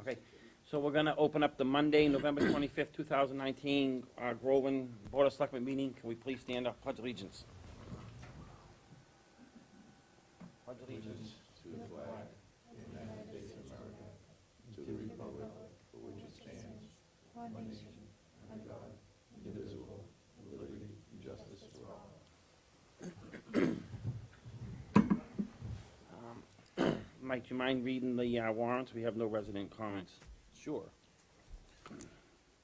Okay, so we're gonna open up the Monday, November 25th, 2019, Groveland Board of Selectmen meeting. Can we please stand up, pledge allegiance? Pledge allegiance. To the flag of the United States of America, to the republic for which it stands, one nation, under God, indivisible, with liberty and justice for all. Mike, do you mind reading the warrants? We have no resident comments. Sure.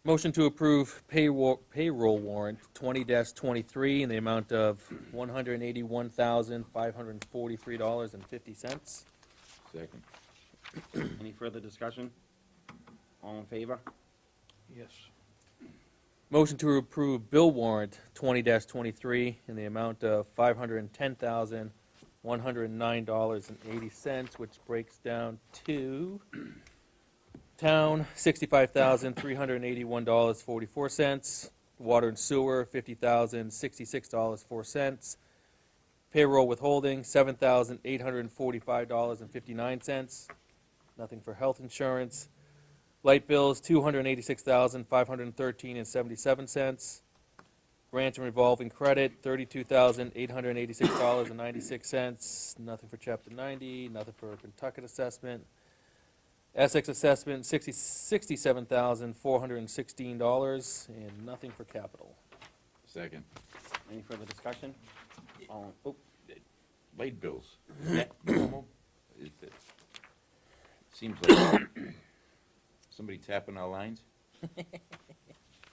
Motion to approve payroll warrant 20-23 in the amount of $181,543.50. Second. Any further discussion? All in favor? Yes. Motion to approve bill warrant 20-23 in the amount of $510,109.80, which breaks down to town, $65,381.44, water and sewer, $50,066.04, payroll withholding, $7,845.59, nothing for health insurance, light bills, $286,513.77, grant and revolving credit, $32,886.96, nothing for Chapter 90, nothing for Kentucky assessment, Essex assessment, $67,416, and nothing for capital. Second. Any further discussion? All, oh, Late bills. yeah, Normal? It seems like somebody tapping our lines.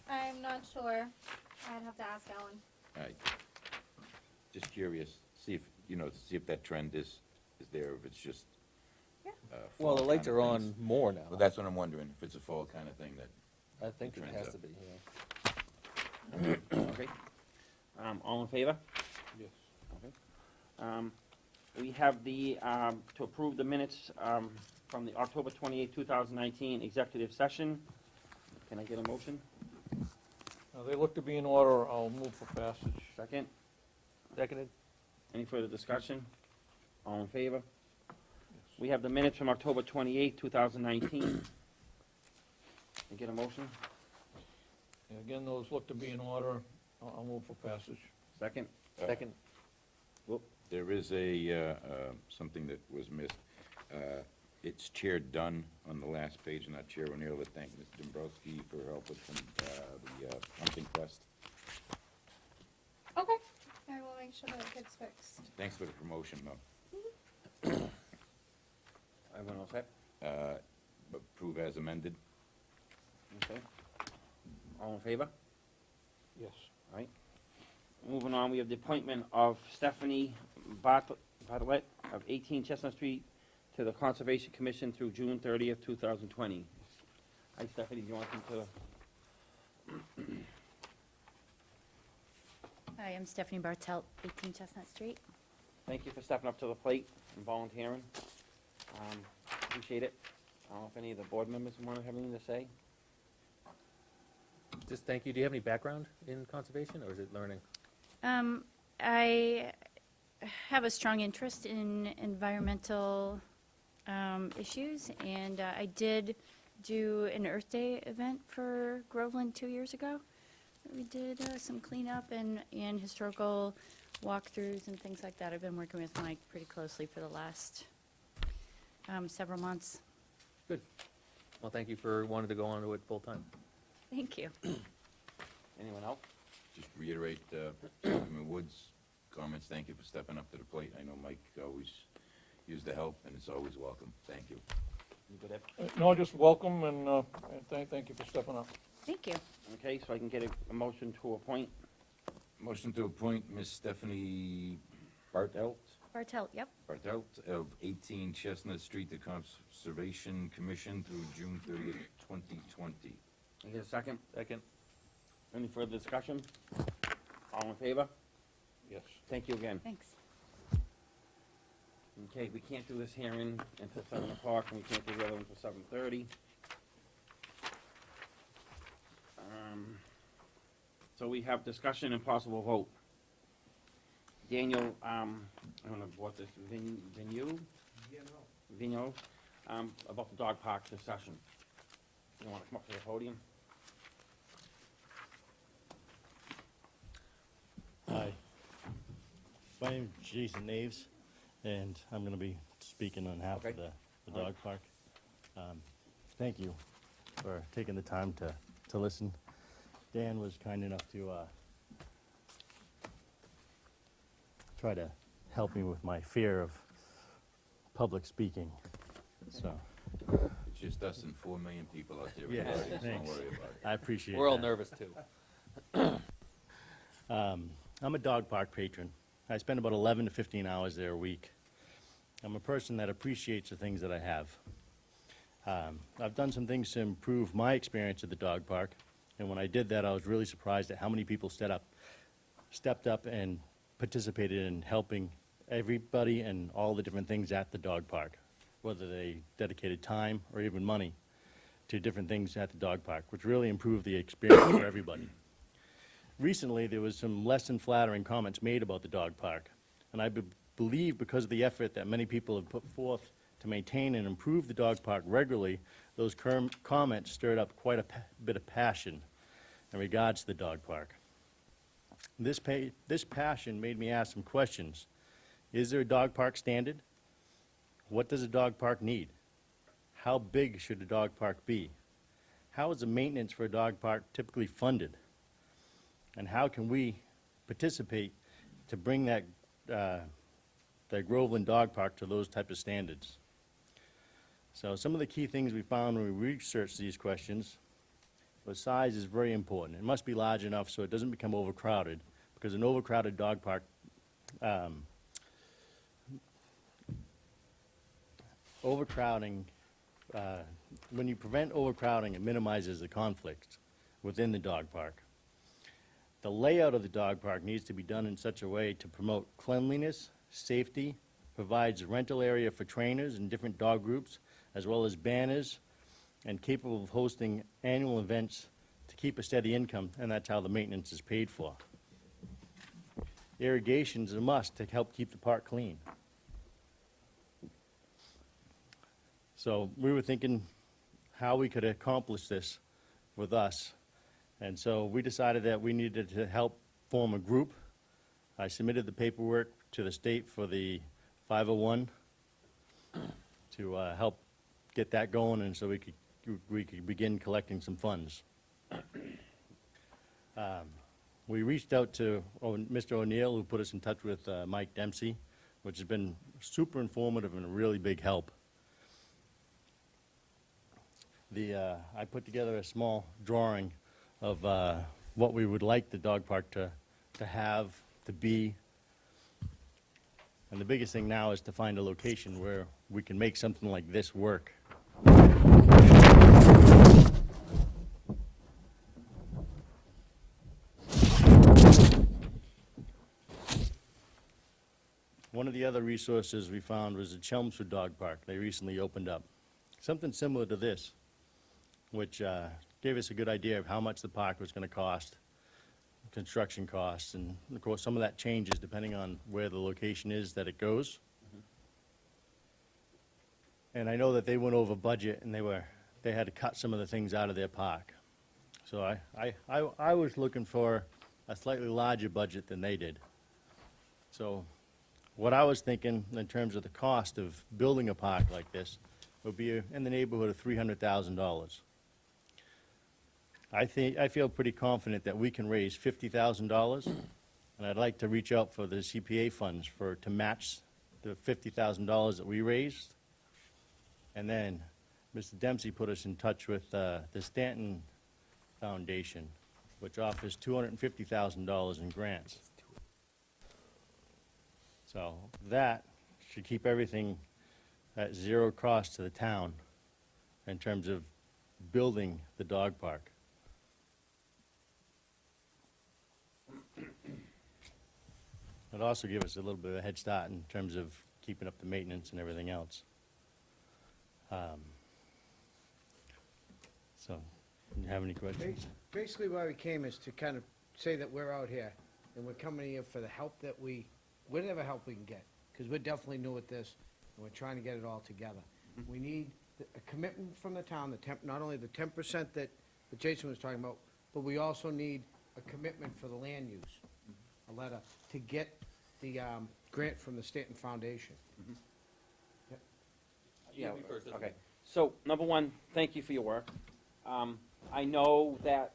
I'm not sure. I'd have to ask Alan. All right. Just curious, see if, see if that trend is there, if it's just. Yeah. Well, the fall lights kind are of on things. more now. Well, that's what I'm wondering, if it's a fall kind of thing that. I think it trends has up. to be, yeah. okay. All in favor? Yes. Okay. We have the, to approve the minutes from the October 28, 2019 executive session. Can I get a motion? They look to be in order. I'll move for passage. Second? Seconded? Any further discussion? All in favor? We have the minutes from October 28, 2019. Can I get a motion? And again, those look to be in order. I'll move for passage. Second? Second? There is something that was missed. It's Chair Dunn on the last page, not Chair O'Neill, to thank Mr. Dombrowski for help with the hunting quest. Okay. I will make sure that gets fixed. Thanks for the promotion, though. Everyone all set? Approve as amended. Okay. All in favor? Yes. All right. Moving on, we have the appointment of Stephanie Bartlett of 18 Chestnut Street to the Conservation Commission through June 30th, 2020. Hi, Stephanie, do you want to come to Hi, I'm Stephanie Bartelt, 18 Chestnut Street. thank you for stepping up to the plate and volunteering. Appreciate it. I don't know if any of the board members want to have anything to say. Just thank you. Do you have any background in conservation, or is it learning? I have a strong interest in environmental issues, and I did do an Earth Day event for Groveland 2 years ago. We did some cleanup and historical walkthroughs and things like that. I've been working with Mike pretty closely for the last several months. Good. Well, thank you for wanting to go on to it full-time. Thank you. Anyone else? Just reiterate Selectman Wood's comments. Thank you for stepping up to the plate. I know Mike always used the help, and it's always welcome. Thank you. You good, Ed? No, just welcome and thank you for stepping up. Thank you. Okay, so I can get a motion to appoint. Motion to appoint Miss Stephanie Bartelt Bartelt, yep. of 18 Chestnut Street to Conservation Commission through June 30th, 2020. I get a second? Second? Any further discussion? All in favor? Yes. Thank you again. Thanks. Okay, we can't do this hearing until 7 o'clock, and we can't do the other one until 7:30. So we have discussion and possible vote. Daniel, I don't know what this, Vigneault, about the dog park discussion. You wanna come up to the podium? Hi, my name's Jason Naves, and I'm gonna be speaking on behalf Okay. of the All right. dog park. Thank you for taking the time to listen. Dan was kind enough to, try to help me with my fear of public speaking, so, It's just us and 4 million people out there in the Yeah, audience, don't thanks. worry about it. I appreciate that. We're all nervous too. I'm a dog park patron. I spend about 11 to 15 hours there a week. I'm a person that appreciates the things that I have. I've done some things to improve my experience at the dog park, and when I did that, I was really surprised at how many people stepped up and participated in helping everybody and all the different things at the dog park, whether they dedicated time or even money to different things at the dog park, which really improved the experience for everybody. Recently, there was some less than flattering comments made about the dog park, and I believe because of the effort that many people have put forth to maintain and improve the dog park regularly, those comments stirred up quite a bit of passion in regards to the dog park. This passion made me ask some questions. Is there a dog park standard? What does a dog park need? How big should a dog park be? How is the maintenance for a dog park typically funded? And how can we participate to bring that Groveland Dog Park to those type of standards? So some of the key things we found when we researched these questions was size is very important. It must be large enough so it doesn't become overcrowded, because an overcrowded dog park, overcrowding, when you prevent overcrowding, it minimizes the conflict within the dog park. The layout of the dog park needs to be done in such a way to promote cleanliness, safety, provides a rental area for trainers and different dog groups, as well as banners, and capable of hosting annual events to keep a steady income, and that's how the maintenance is paid for. Irrigation is a must to help keep the park clean. So we were thinking how we could accomplish this with us. And so we decided that we needed to help form a group. I submitted the paperwork to the state for the 501 to help get that going, and so we could begin collecting some funds. We reached out to Mr. O'Neill, who put us in touch with Mike Dempsey, which has been super informative and a really big help. I put together a small drawing of what we would like the dog park to have, to be. And the biggest thing now is to find a location where we can make something like this work. One of the other resources we found was the Chelmsford Dog Park. They recently opened up. Something similar to this, which gave us a good idea of how much the park was going to cost, construction costs, and of course some of that changes depending on where the location is that it goes. And I know that they went over budget and they had to cut some of the things out of their park. So I was looking for a slightly larger budget than they did. So what I was thinking in terms of the cost of building a park like this would be in the neighborhood of $300,000. I feel pretty confident that we can raise $50,000, and I'd like to reach out for the CPA funds to match the $50,000 that we raised. And then Mr. Dempsey put us in touch with the Stanton Foundation, which offers $250,000 in grants. So that should keep everything at zero cost to the town in terms of building the dog park. It'd also give us a little bit of a head start in terms of keeping up the maintenance and everything else. So, do you have any questions? Basically, why we came is to kind of say that we're out here, and we're coming here for the help that whatever help we can get, because we're definitely new at this, and we're trying to get it all together. We need a commitment from the town, not only the 10% that Jason was talking about, but we also need a commitment for the land use, a letter, to get the grant from the Stanton Foundation. Yeah, okay. So, number one, thank you for your work. I know that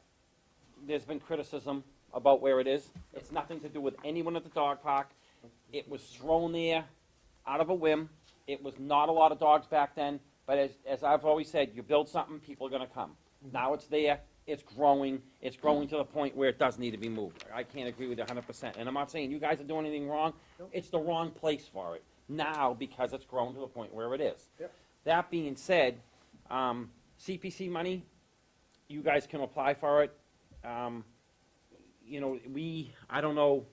there's been criticism about where it is. It's nothing to do with anyone at the dog park. It was thrown there out of a whim. It was not a lot of dogs back then, but as I've always said, you build something, people are gonna come. Now it's there, it's growing to the point where it does need to be moved. I can't agree with you 100%, and I'm not saying you guys are doing anything wrong. It's the wrong place for it now because it's grown to the point where it is. Yep. That being said, CPC money, you guys can apply for it. You know, I don't know,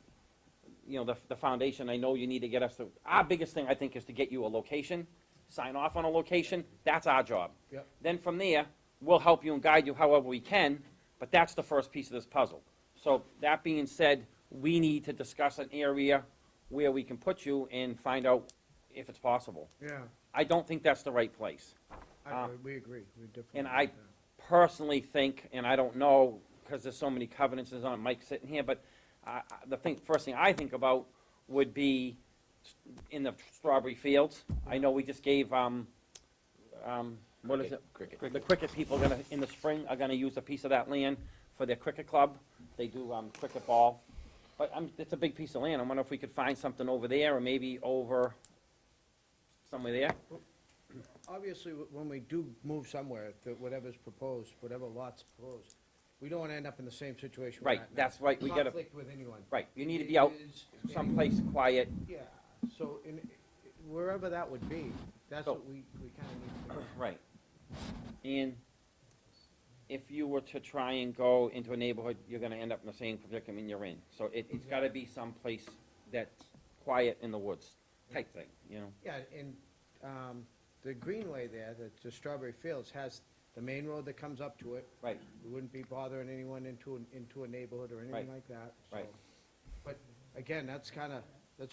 you know, the foundation, I know you need to get us to, our biggest thing, I think, is to get you a location, sign off on a location, that's our job. Yep. Then from there, we'll help you and guide you however we can, but that's the first piece of this puzzle. So, that being said, we need to discuss an area where we can put you and find out if it's possible. Yeah, I don't think that's the right place. we agree, we definitely. And agree I with that. personally think, and I don't know, because there's so many covenants on Mike sitting here, but first thing I think about would be in the strawberry fields. I know we just gave, what is it? Cricket. The cricket people in the spring are gonna use a piece of that land for their cricket club. They do, cricket ball. But, it's a big piece of land. I wonder if we could find something over there, or maybe over somewhere there. Obviously, when we do move somewhere, whatever's proposed, whatever lot's proposed, we don't want to end up in the same situation we're Right, at now. that's right, we gotta, Conflict with anyone. right, you need to be out someplace quiet. Yeah, so wherever that would be, that's So- what we kind of need to do. Right. And if you were to try and go into a neighborhood, you're gonna end up in the same predicament you're in. So it's gotta be someplace that's quiet in the woods type thing, you know? Yeah, and the greenway there, the Strawberry Fields, has the main road that comes up to it. Right, We wouldn't be bothering anyone into a neighborhood or anything Right. like that. so. Right. But again, that's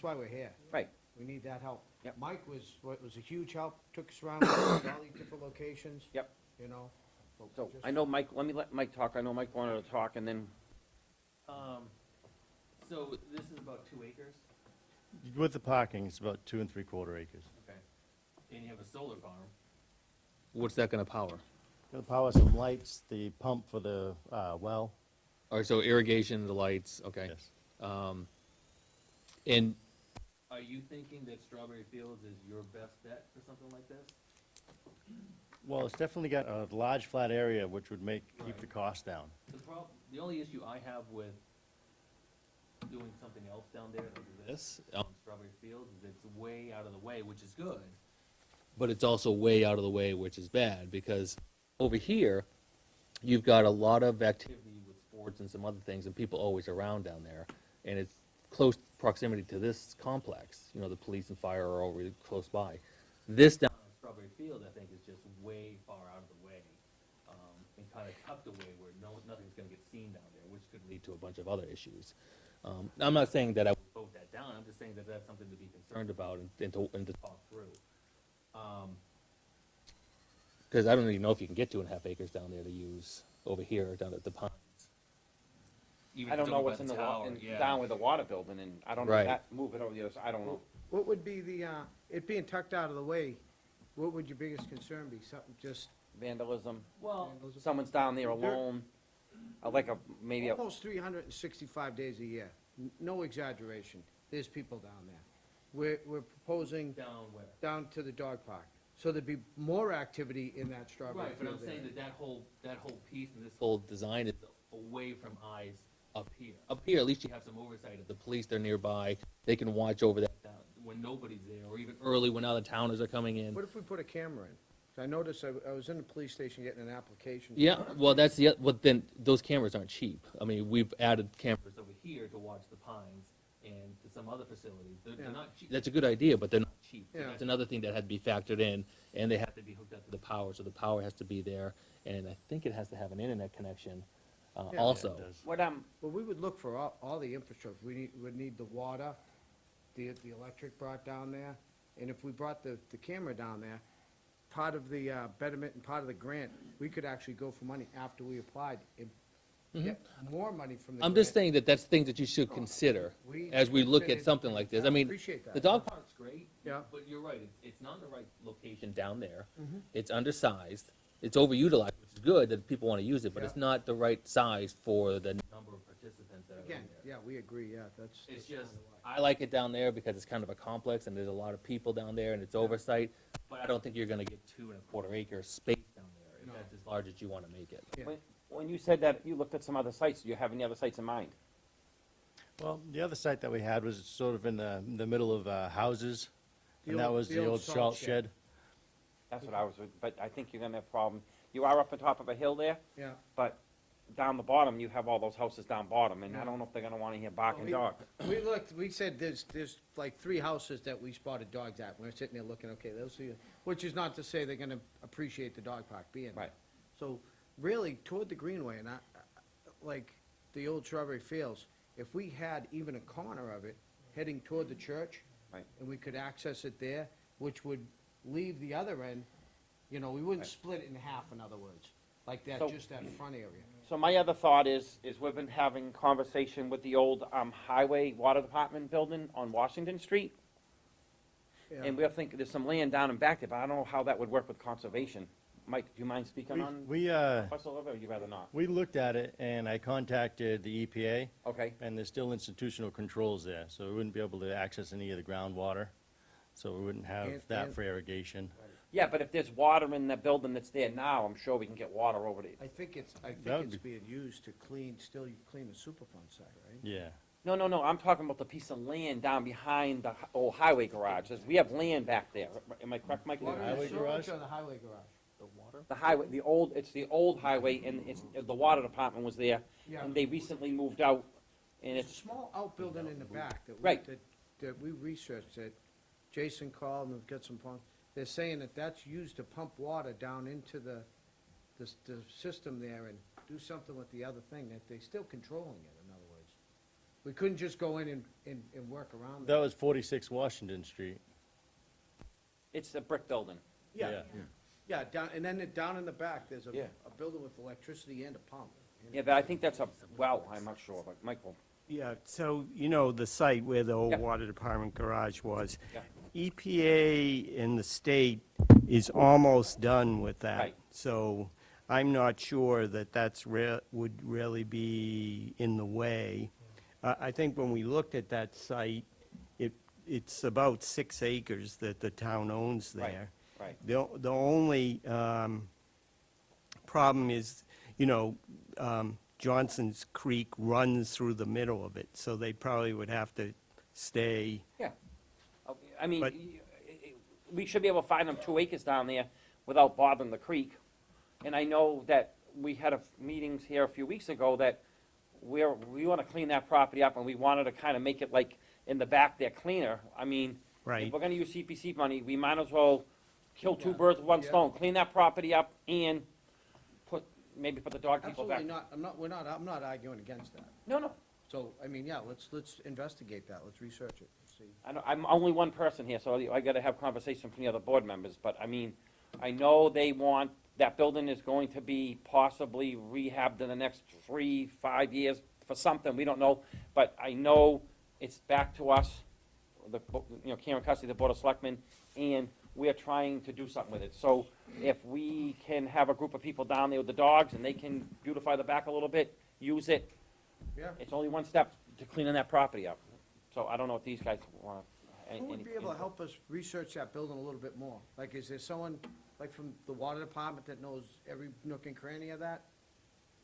why we're here. right. We need that help. Yep. Mike was a huge help, took us around all these different locations. Yep. You know. but So just- I know Mike, let me let Mike talk. I know Mike wanted to talk and then, So this is about 2 acres, With the parking, it's about 2 3/4 acres. okay, and you have a solar farm. What's that gonna power? Gonna power some lights, the pump for the well. All right, so irrigation, the lights, okay. Yes. And are you thinking that Strawberry Fields is your best bet for something like this? Well, it's definitely got a large flat area, which would keep the cost down. The only issue I have with doing something else down there like this, on Strawberry Fields, is it's way out of the way, which is good. But it's also way out of the way, which is bad, because over here, you've got a lot of activity with sports and some other things, and people always around down there. And it's close proximity to this complex, you know, the police and fire are all really close by. This down on Strawberry Field, I think, is just way far out of the way, and kind of tucked away where nothing's gonna get seen down there, which could lead to a bunch of other issues. I'm not saying that I would vote that down, I'm just saying that that's something to be concerned about and to talk through. Because I don't even know if you can get 2.5 acres down there to use over here, down at the Pines. I don't know what's in the down with the water building and I don't know Right. that, move it over the other side, I don't know. What would be it being tucked out of the way, what would your biggest concern be? Something just Vandalism, Well, someone's down there alone, maybe a, almost 365 days a year. No exaggeration. There's people down there. We're proposing down where? down to the dog park. So there'd be more activity in that Strawberry Right, but I'm Field saying area. that whole piece and this whole design is away from eyes up here. Up here, at least you have some oversight of the police, they're nearby, they can watch over that down when nobody's there, or even early when other towners are coming in. What if we put a camera in? 'Cause I noticed I was in the police station getting an application. Yeah, well, but then, those cameras aren't cheap. I mean, we've added cameras over here to watch the Pines and to some other facilities. They're Yeah. not cheap, that's a good idea, but they're not cheap. So Yeah. that's another thing that had to be factored in, and they have to be hooked up to the power, so the power has to be there, and I think it has to have an internet connection, Yeah. also. It does. what, Well, we would look for all the infrastructure. We'd need the water, the electric brought down there, and if we brought the camera down there, part of the betterment and part of the grant, we could actually go for money after we applied and get more money from the grant. I'm just saying that that's things that you should consider as we look at considered- something like this. I mean, Appreciate that. the dog park's great. Yeah. But you're right, it's not in the right location down there. Mm-hmm. It's undersized, it's overutilized, which is good that people wanna use it, but Yeah. it's not the right size for the number of participants that are in Again, there. yeah, we agree, yeah, that's. It's that's just, kinda why. I like it down there because it's kind of a complex and there's a lot of people down there and it's oversight, but I don't think you're gonna get 2.25 acre space down there, if No. that's as large as you wanna make it. Yeah. When you said that you looked at some other sites, do you have any other sites in mind? Well, the other site that we had was sort of in the middle of houses, The and that old- was the the old old salt salt shed. shed. That's what I was, but I think you're gonna have a problem. You are up on top of a hill there, Yeah. but down the bottom, you have all those houses down bottom, and I don't know if they're gonna wanna hear barking We- dog. We looked, we said there's like 3 houses that we spotted dogs at. We were sitting there looking, okay, those are, which is not to say they're gonna appreciate the dog park being there. Right. So really, toward the Greenway, and like the old Strawberry Fields, if we had even a corner of it heading toward the church. Right. And we could access it there, which would leave the other end, we wouldn't Right. split it in half, in other words, like that, So- just that front area. So my other thought is we've been having conversation with the old, highway water department building on Washington Street. And we're thinking there's some land down and back there, but I don't know how that would work with conservation. Mike, do you mind speaking on We us a little bit, or you rather not? we looked at it, and I contacted the EPA, Okay, and there's still institutional controls there, so we wouldn't be able to access any of the groundwater, so we wouldn't have And- that and- for irrigation. yeah, but if there's water in the building that's there now, I'm sure we can get water over there. I think it's That would being used to clean the Superfund site, right? Yeah. No, I'm talking about the piece of land down behind the old highway garage. We have land back there. Am I correct, Mike? Water highway and sewage garage? or the highway garage? The water? The highway, it's the old highway, and it's, the water department was there, Yeah. and they recently moved out, and There's a it's, small outbuilding in the back that we, Right. that we researched, that Jason called and we've got some, they're saying that that's used to pump water down into the system there and do something with the other thing, that they're still controlling it, in other words. We couldn't just go in and work around That that. was 46 Washington Street. it's a brick building. Yeah, down, and then down in the back, there's Yeah. a building with electricity and a pump. Yeah, but I think that's a, well, I'm not sure, but Michael, Yeah, so, the site where the old Yeah. water department garage was. Yeah. EPA and the state is almost done with that. Right. So I'm not sure that would really be in the way. I think when we looked at that site, it's about 6 acres that the town owns Right. there. right. The only problem is, Johnson's Creek runs through the middle of it, so they probably would have to stay. I mean, But- we should be able to find them 2 acres down there without bothering the creek. And I know that we had meetings here a few weeks ago that we want to clean that property up, and we wanted to kind of make it like in the back there cleaner. I mean, if Right. we're gonna use CPC money, we might as well kill 2 birds with 1 Yeah. stone, clean that property up and maybe put the dog people back. Absolutely not, I'm not arguing against that. No, So, I mean, yeah, let's investigate that, let's research it, see. I'm only one person here, so I gotta have conversation from the other board members, but I mean, I know they want, that building is going to be possibly rehabbed in the next 3-5 years for something, we don't know, but I know it's back to us, Karen Cussy, the Board of Selectmen, and we're trying to do something with it. So if we can have a group of people down there with the dogs, and they can beautify the back a little bit, use it, Yeah. it's only one step to cleaning that property up. So I don't know if these guys want. Who would be able to help us research that building a little bit more? Like, is there someone, like from the water department that knows every nook and cranny of that?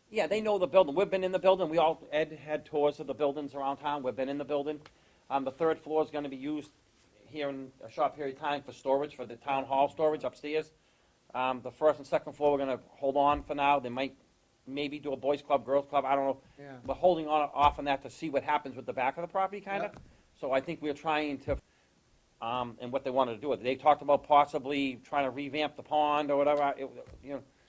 Yeah, they know the building. We've been in the building. Ed had tours of the buildings around town. We've been in the building. The 3rd floor is gonna be used here in a short period of time for storage, for the town hall storage upstairs. The 1st and 2nd floor, we're gonna hold on for now. They might maybe do a boys club, girls club, I don't know. Yeah. We're holding off on that to see what happens with the back of the property, kinda. Yeah. So I think we're trying to, and what they wanted to do with it. They talked about possibly trying to revamp the pond or whatever,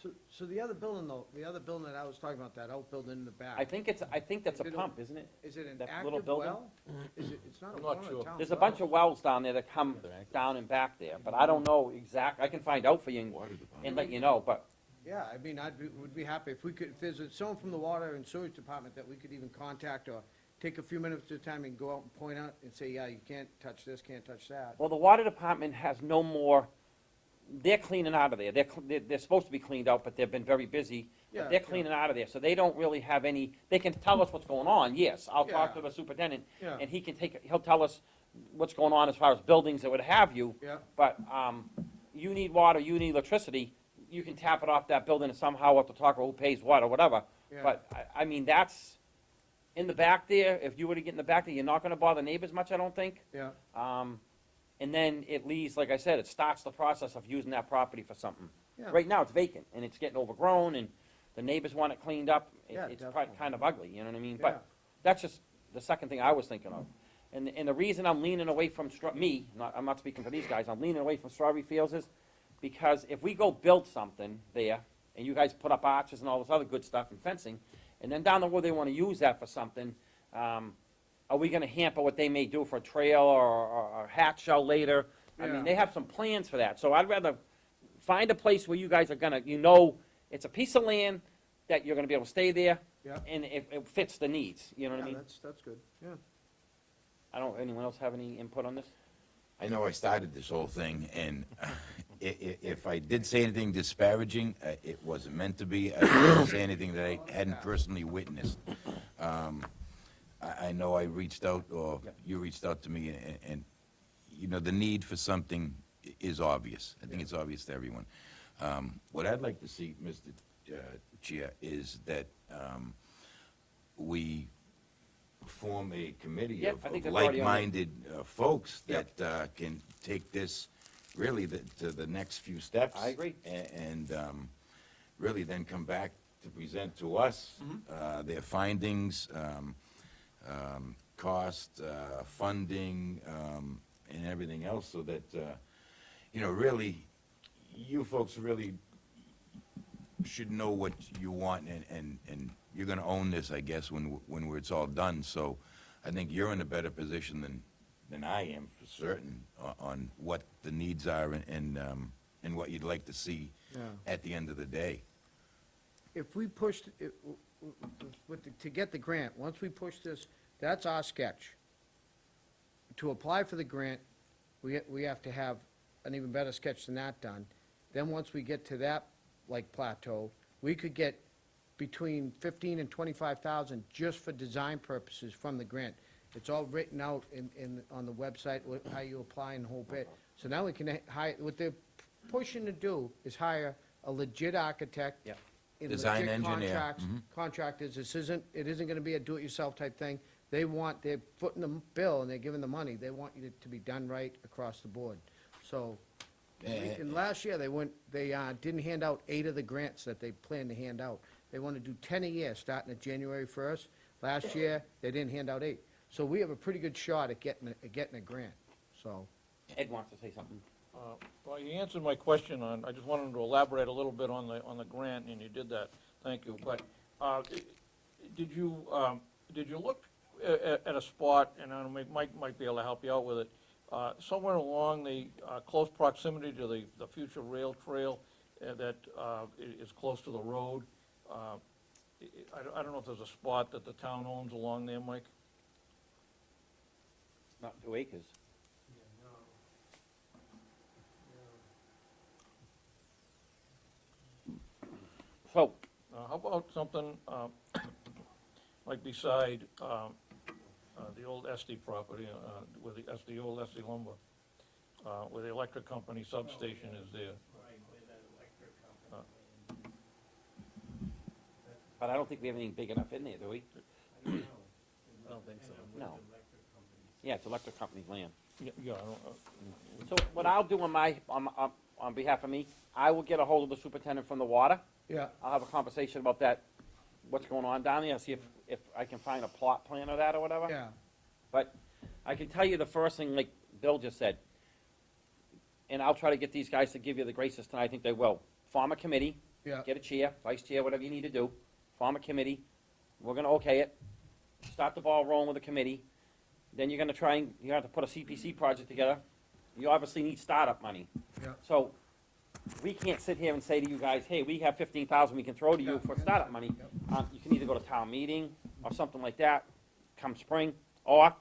So the other building though, the other building that I was talking about, that outbuilding in the back. I think that's a Is it a- pump, isn't it? Is it an that little active building? well? Is it, it's not a I'm well not or a sure. town There's a well? bunch of wells down there that come down and back there, but I don't know exact, I can find out for you Water department. and let you know, but Yeah, I mean, would be happy if we could, if there's someone from the water and sewage department that we could even contact or take a few minutes at a time and go out and point out and say, yeah, you can't touch this, can't touch that. well, the water department has no more, they're cleaning out of there. They're supposed to be cleaned out, but they've been very busy. Yeah, But they're yeah. cleaning out of there, so they don't really have any, they can tell us what's going on, yes. I'll talk to Yeah. the superintendent, Yeah. and he'll tell us what's going on as far as buildings that would have you. Yeah, But, you need water, you need electricity, you can tap it off that building and somehow have to talk about who pays what or whatever. yeah. But, I mean, that's, in the back there, if you were to get in the back there, you're not gonna bother neighbors much, I don't think. Yeah, And then it leaves, like I said, it starts the process of using that property for something. yeah. Right now, it's vacant, and it's getting overgrown, and the neighbors want it cleaned up. Yeah, It's definitely. kind of ugly, you know what I mean? Yeah. But that's just the second thing I was thinking of. And the reason I'm leaning away from I'm not speaking for these guys, I'm leaning away from Strawberry Fields is because if we go build something there, and you guys put up arches and all this other good stuff and fencing, and then down the road they wanna use that for something, are we gonna hamper what they may do for a trail or a hat show later? I Yeah. mean, they have some plans for that, so I'd rather find a place where you guys are gonna, it's a piece of land that you're gonna be able to stay there, Yeah. and it fits the needs, you know what I Yeah, mean? that's good, yeah. Anyone else have any input on this? I know I started this whole thing, and if I did say anything disparaging, it wasn't meant to be. I didn't say anything that I hadn't personally witnessed. I know I reached out, or Yep. you reached out to me, and, the need for something is obvious. I think it's obvious to everyone. What I'd like to see, Mr. Chair, is that we form a committee Yeah, of I think that's already on there. like-minded folks Yep. that can take this really to the next few steps. I agree. And really then come back to present to us Mm-hmm. their findings, cost, funding, and everything else, so that, really, you folks really should know what you want, and you're gonna own this, I guess, when it's all done. So I think you're in a better position than I am, for certain, on what the needs are and what you'd like to see Yeah. at the end of the day. If we pushed, to get the grant, once we push this, that's our sketch. To apply for the grant, we have to have an even better sketch than that done. Then once we get to that, like plateau, we could get between 15 and 25,000 just for design purposes from the grant. It's all written out on the website, how you apply and the whole bit. So now we can hire, what they're pushing to do is hire a legit architect. Yep. and Design legit engineer, contracts- mhm. Contractors, it isn't gonna be a do-it-yourself type thing. They're footing the bill and they're giving the money. They want you to be done right across the board. So, and last year, they didn't hand out 8 of the grants that they planned to hand out. They want to do 10 a year, starting at January 1st. Last year, they didn't hand out 8. So we have a pretty good shot at getting a grant, so. Ed wants to say something. Well, you answered my question I just wanted to elaborate a little bit on the grant, and you did that, thank you. But, did you look at a spot, and I don't know, Mike might be able to help you out with it, somewhere along the close proximity to the future rail trail that is close to the road? I don't know if there's a spot that the town owns along there, Mike? Not 2 acres. So, How about something like beside the old Esty property, where the old Esty lumber, where the electric company substation is there? but I don't think we have anything big enough in there, do we? I don't think so. No. Yeah, it's electric company's land. Yeah, I don't, So what I'll do on behalf of me, I will get a hold of the superintendent from the water. Yeah. I'll have a conversation about that, what's going on down there, see if I can find a plot plan of that or whatever. Yeah, But I can tell you the first thing, like Bill just said, and I'll try to get these guys to give you the graces tonight, I think they will. Form a committee, Yeah. Get a chair, vice chair, whatever you need to do, form a committee, we're gonna okay it, start the ball rolling with the committee, then you're gonna try and, you have to put a CPC project together, you obviously need startup money. Yeah. So, we can't sit here and say to you guys, hey, we have 15,000 we can throw to you Yeah, for yeah. startup money. Yep. You can either go to town meeting or something like that, come spring, or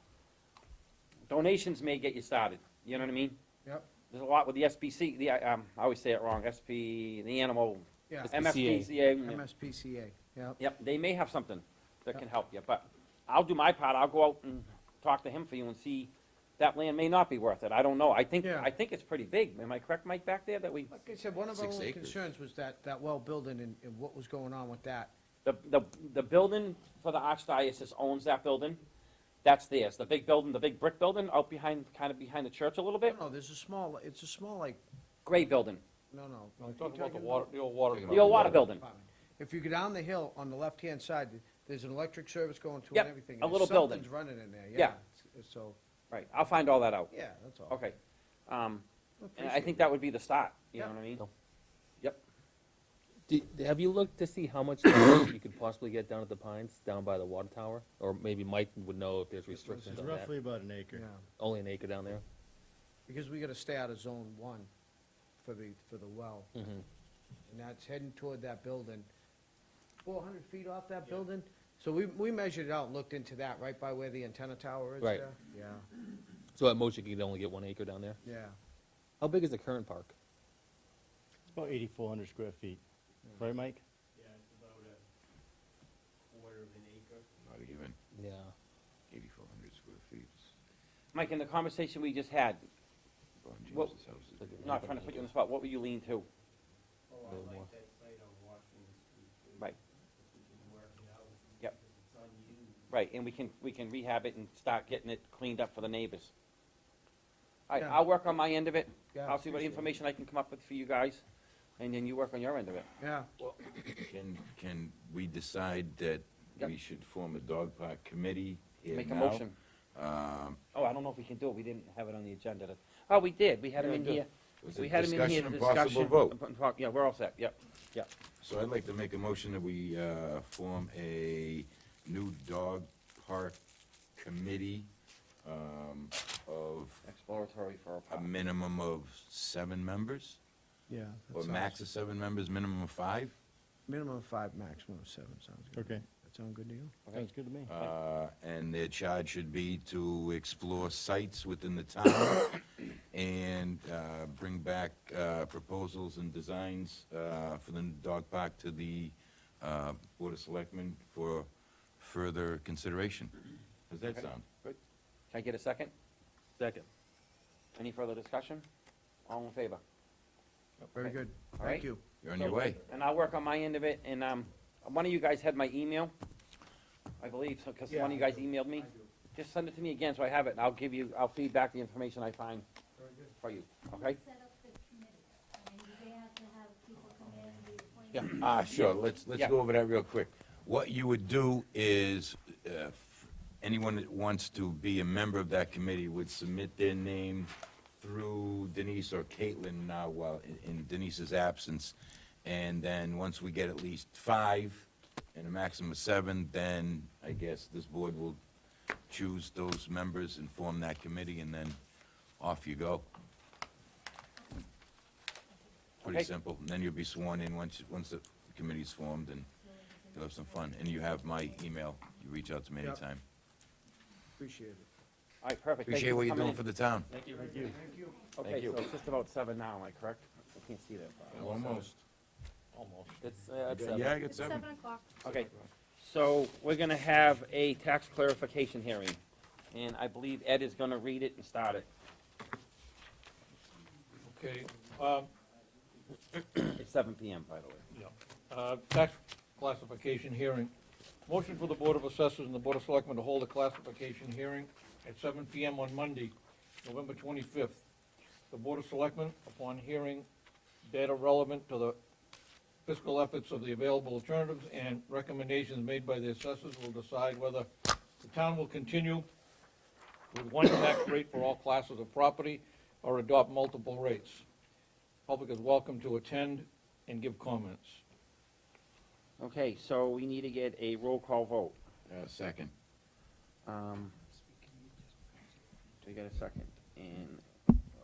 donations may get you started, you know what I mean? Yep. There's a lot with the SPC, I always say it wrong, the animal, Yeah, MSPCA. MSPCA, yeah. Yep, they may have something that can help you, but I'll do my part, I'll go out and talk to him for you and see, that land may not be worth it, I don't know, I think Yeah. it's pretty big, am I correct, Mike, back there, that we, Like I said, one of our 6 only acres. concerns was that well building and what was going on with that. the building for the Archdiocese owns that building, that's theirs, the big building, the big brick building out behind, kind of behind the church a little bit, No, there's it's a small, like, gray building, no. I'm talking about the old water. the old water building, If you go down the hill on the left-hand side, there's an electric service going to Yep, and everything. a There's little building. Something's running in there, Yeah. yeah. So, right, I'll find all that out, yeah, that's all. okay. And I Appreciate think it. that would be the start, you know Yeah. what I mean? No. Yep, Have you looked to see how much you could possibly get down at the Pines, down by the water tower? Or maybe Mike would know if there's restrictions It's on that. roughly about an acre. Yeah, Only an acre down there? because we gotta stay out of zone 1 for the well. Mm-hmm. And that's heading toward that building, 400 feet off that building. So we measured it out, and looked into that, right by where the antenna tower is Right. there. Yeah, So at most you could only get 1 acre down there? yeah. How big is the current park? It's about 8,400 square feet. Right, Mike? Not even Yeah. 8,400 square feet. Mike, in the conversation we just had, Ron Well, James's house is- not trying to put you on the spot, what were you leaning to? A little more. Right. Yep. Right, and we can rehab it and start getting it cleaned up for the neighbors. All right, Yeah. I'll work on my end of it, Yeah, I'll see what appreciate it. information I can come up with for you guys, and then you work on your end of it. Yeah, Can we decide that Yep. we should form a dog park committee here Make a now? motion. Um, Oh, I don't know if we can do it, we didn't have it on the agenda. Oh, we did, we had him in Yeah, here. was We it had him in here discussion to and possible discussion. vote? Yeah, we're all set, yep. So I'd like to make a motion that we form a new dog park committee of Exploratory for a a park. minimum of 7 members, yeah. or that max sounds- of 7 members, minimum of 5. Minimum of 5, maximum of 7, sounds good. Okay, That sound good to you? sounds good to me. And their charge should be to explore sites within the town and bring back proposals and designs for the dog park to the Board of Selectmen for further consideration. Does that Okay. sound? Can I get a second? Second. Any further discussion? All in favor? Very Okay. good, All right. thank you. You're on your way. And I'll work on my end of it, and, one of you guys had my email, I believe, so, because one of you guys emailed me. Just send it to me again, so I have it, and I'll feed back the information I find for you, okay? Set up the committee. I mean, do they have to have people come in and be appointed? Yeah. Sure, let's Yeah. go over that real quick. What you would do is, anyone that wants to be a member of that committee would submit their name through Denise or Caitlin now, while in Denise's absence. And then, once we get at least 5 and a maximum of 7, then I guess this board will choose those members and form that committee, and then off you go. Pretty Okay. simple. And then you'll be sworn in once the committee's formed, and you'll have some fun. And you have my email. You reach out to me Yep. anytime. Appreciate it. All right, perfect. Thank Appreciate you what you're coming doing in. for the town. Thank you. Thank you. Okay, you. so it's just about 7 now, am I correct? I can't see that. Almost. Almost. It's, Yeah, I got It's 7. 7 o'clock. Okay, so we're gonna have a tax clarification hearing, and I believe Ed is gonna read it and start it. Okay, It's 7 PM, by the way. tax classification hearing. Motion for the Board of Assessors and the Board of Selectmen to hold a classification hearing at 7 PM on Monday, November 25th. The Board of Selectmen, upon hearing data relevant to the fiscal efforts of the available alternatives and recommendations made by the assessors, will decide whether the town will continue with one tax rate for all classes of property or adopt multiple rates. Public is welcome to attend and give comments. Okay, so we need to get a roll call vote. Second. So you got a second, and,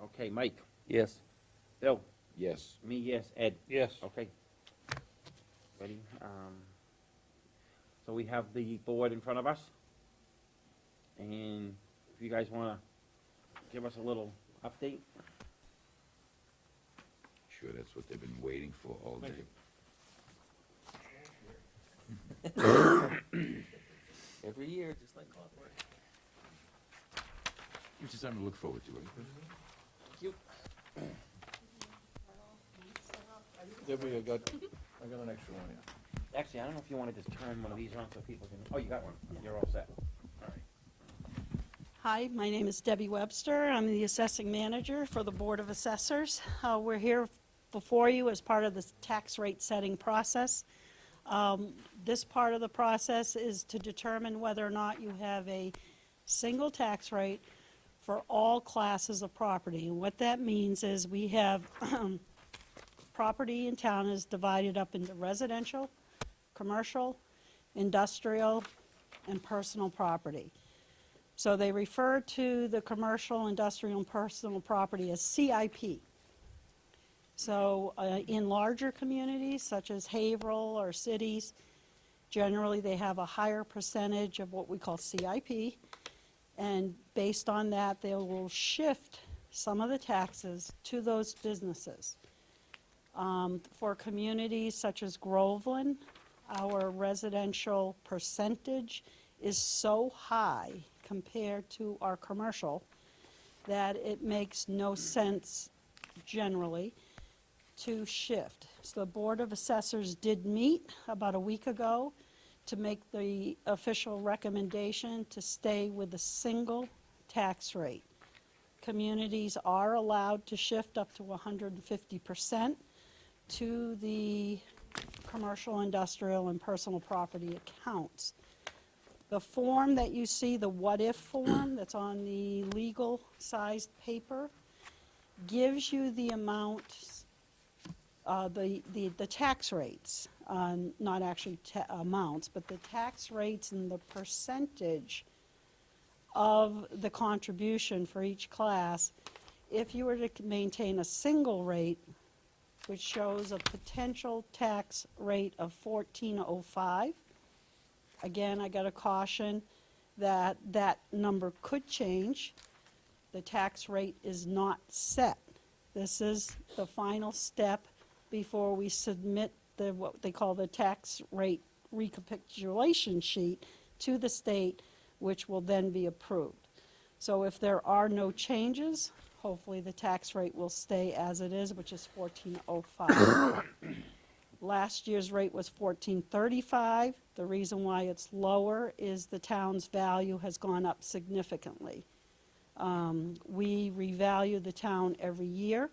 okay, Mike, Yes. Bill, Yes. me, yes, Ed, Yes. okay. Ready? So we have the board in front of us, and if you guys wanna give us a little update? Sure, that's what they've been waiting for all day. Every year, just like clockwork. Which is something to look forward to, right? Debbie, I got an extra one here. Actually, I don't know if you wanna just turn one of these around so people can, oh, you got one, you're all set. Hi, my name is Debbie Webster. I'm the assessing manager for the Board of Assessors. We're here before you as part of the tax rate setting process. This part of the process is to determine whether or not you have a single tax rate for all classes of property. And what that means is we have property in town is divided up into residential, commercial, industrial, and personal property. So they refer to the commercial, industrial, and personal property as CIP. So in larger communities such as Haverhill or cities, generally they have a higher percentage of what we call CIP. And based on that, they will shift some of the taxes to those businesses. For communities such as Groveland, our residential percentage is so high compared to our commercial that it makes no sense generally to shift. So the Board of Assessors did meet about a week ago to make the official recommendation to stay with a single tax rate. Communities are allowed to shift up to 150% to the commercial, industrial, and personal property accounts. The form that you see, the what-if form that's on the legal-sized paper, gives you the amount, the tax rates, not actually amounts, but the tax rates and the percentage of the contribution for each class if you were to maintain a single rate, which shows a potential tax rate of 1405. Again, I got to caution that that number could change. The tax rate is not set. This is the final step before we submit what they call the tax rate recapitulation sheet to the state, which will then be approved. So if there are no changes, hopefully the tax rate will stay as it is, which is 1405. Last year's rate was 1435. The reason why it's lower is the town's value has gone up significantly. We revalue the town every year.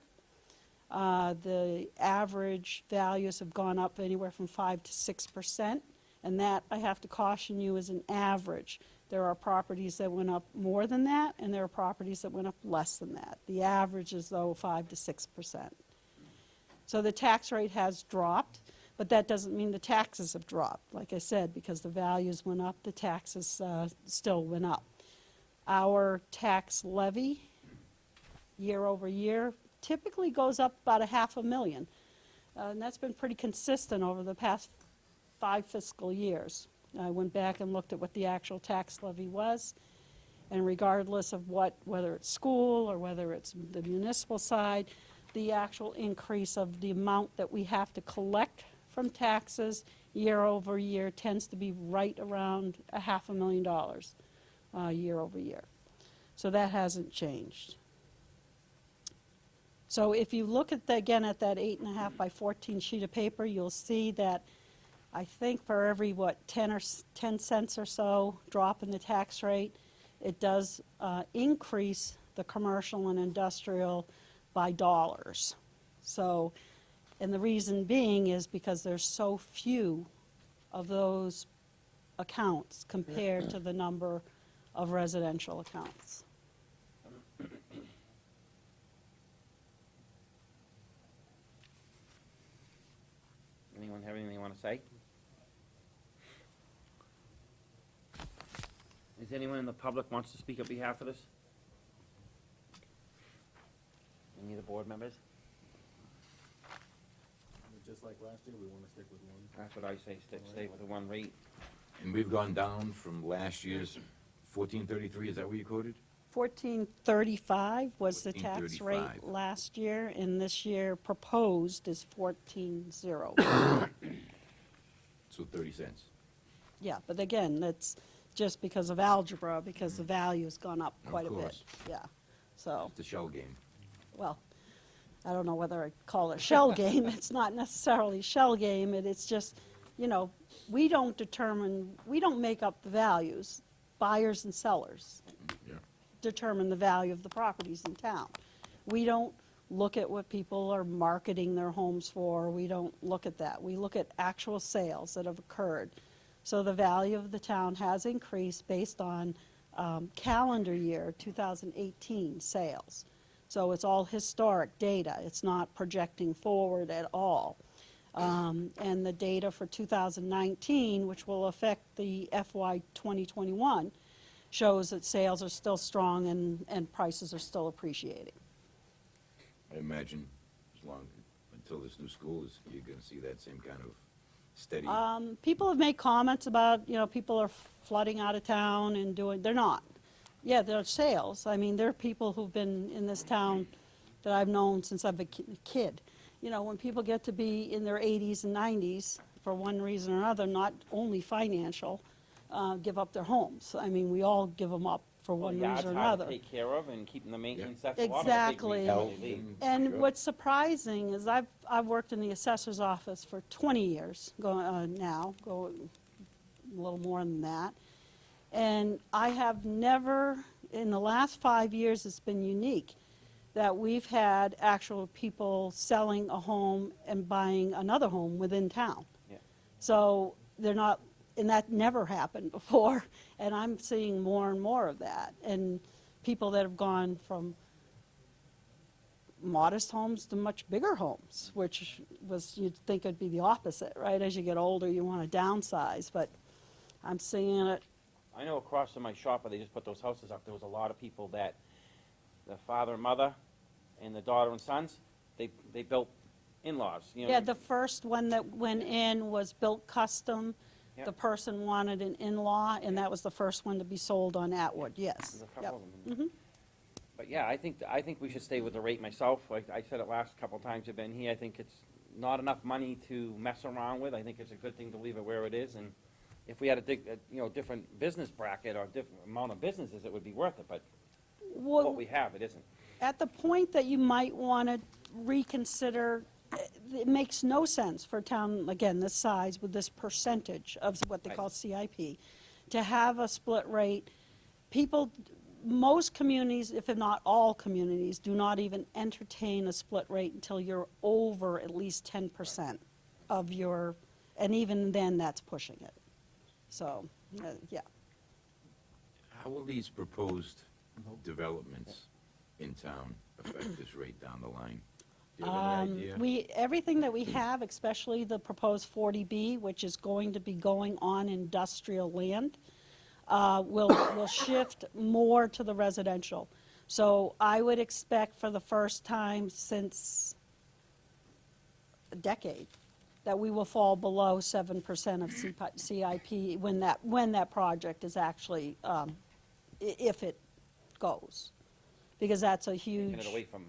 The average values have gone up anywhere from 5 to 6%, and that, I have to caution you, is an average. There are properties that went up more than that, and there are properties that went up less than that. The average is, though, 5 to 6%. So the tax rate has dropped, but that doesn't mean the taxes have dropped. Like I said, because the values went up, the taxes still went up. Our tax levy, year over year, typically goes up about $500,000. And that's been pretty consistent over the past 5 fiscal years. I went back and looked at what the actual tax levy was, and regardless of whether it's school or whether it's the municipal side, the actual increase of the amount that we have to collect from taxes year over year tends to be right around $500,000 year over year. So that hasn't changed. So if you look at, again, at that 8.5 by 14 sheet of paper, you'll see that I think for every, 10 cents or so drop in the tax rate, it does increase the commercial and industrial by dollars. So, and the reason being is because there's so few of those accounts compared to the number of residential accounts. Anyone have anything they want to say? Is anyone in the public wants to speak on behalf of this? Any of the board members? Just like last year, we wanna stick with one. That's what I say, stay with the one rate. And we've gone down from last year's 1433, is that what you quoted? 1435 was the tax rate 1435. last year, and this year proposed is 14.0. So 30 cents. Yeah, but again, that's just because of algebra, because the value's gone up Of quite a bit. course. Yeah, so, The shell game. well, I don't know whether I'd call it a shell game. It's not necessarily shell game, it's just, you know, we don't make up the values. Buyers and sellers Yeah. determine the value of the properties in town. We don't look at what people are marketing their homes for, we don't look at that. We look at actual sales that have occurred. So the value of the town has increased based on calendar year 2018 sales. So it's all historic data, it's not projecting forward at all. And the data for 2019, which will affect the FY 2021, shows that sales are still strong and prices are still appreciating. I imagine until this new school is, you're gonna see that same kind of steady. People have made comments about, you know, people are flooding out of town and they're not. Yeah, there are sales. I mean, there are people who've been in this town that I've known since I've been a kid. You know, when people get to be in their 80s and 90s, for one reason or another, not only financial, give up their homes. I mean, we all give them up for one Well, reason or yard's hard to another. take care of and keeping the maintenance, that's a lot of a big Exactly. reason Health they leave. And Sure. what's surprising is I've worked in the assessor's office for 20 years, going a little more than that. And I have never, in the last 5 years, it's been unique, that we've had actual people selling a home and buying another home within town. Yeah. So they're not, and that never happened before, and I'm seeing more and more of that. And people that have gone from modest homes to much bigger homes, which was, you'd think it'd be the opposite, right? As you get older, you want to downsize, but I'm seeing it. I know across from my shop where they just put those houses up, there was a lot of people that, the father and mother and the daughter and sons, they built in-laws, you know. Yeah, the first one that went in was built custom. Yep. The person wanted an in-law, and that was the first one to be sold on Atwood, yes. There's a Yep. couple of them. But yeah, I think we should stay with the rate myself. Like I said it last couple of times I've been here, I think it's not enough money to mess around with. I think it's a good thing to leave it where it is, and if we had a different business bracket or different amount of businesses, it would be worth it, but Well, what we have, it isn't. at the point that you might want to reconsider, it makes no sense for a town, again, this size, with this percentage of what they Right. call CIP, to have a split rate. People, most communities, if not all communities, do not even entertain a split rate until you're over at least 10% of your, and even then, that's pushing it. So, yeah. How will these proposed developments in town affect this rate down the line? Do you have any idea? Everything that we have, especially the proposed 40B, which is going to be going on industrial land, will shift more to the residential. So I would expect for the first time since a decade, that we will fall below 7% of CIP when that project is actually, if it goes. Because that's a huge. Taking it away from,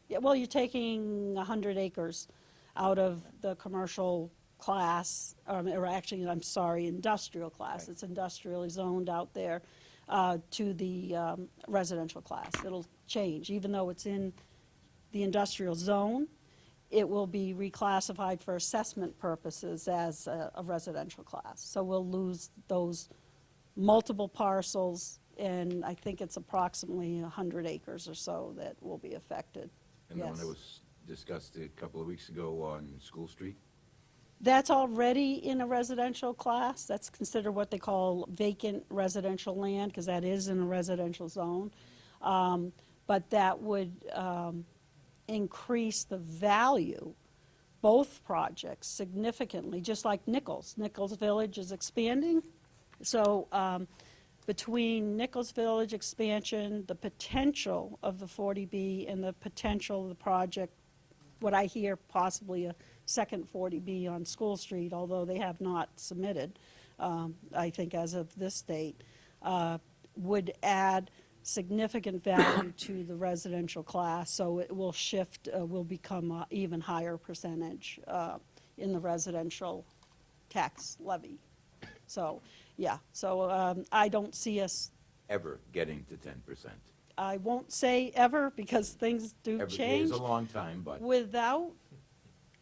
Yeah, well, you're taking 100 acres out of the commercial class, or actually, I'm sorry, industrial class. Right. It's industrially zoned out there to the residential class. It'll change, even though it's in the industrial zone, it will be reclassified for assessment purposes as a residential class. So we'll lose those multiple parcels, and I think it's approximately 100 acres or so that will be affected. And the one Yes. that was discussed a couple of weeks ago on School Street? That's already in a residential class. That's considered what they call vacant residential land, because that is in a residential zone. But that would increase the value, both projects significantly, just like Nichols. Nichols Village is expanding. So between Nichols Village expansion, the potential of the 40B, and the potential of the project, what I hear possibly a second 40B on School Street, although they have not submitted, I think as of this date, would add significant value to the residential class, so it will shift, will become an even higher percentage in the residential tax levy. So, yeah, so I don't see us, Ever getting to 10%. I won't say ever, because things do Every day change. is a long time, but Without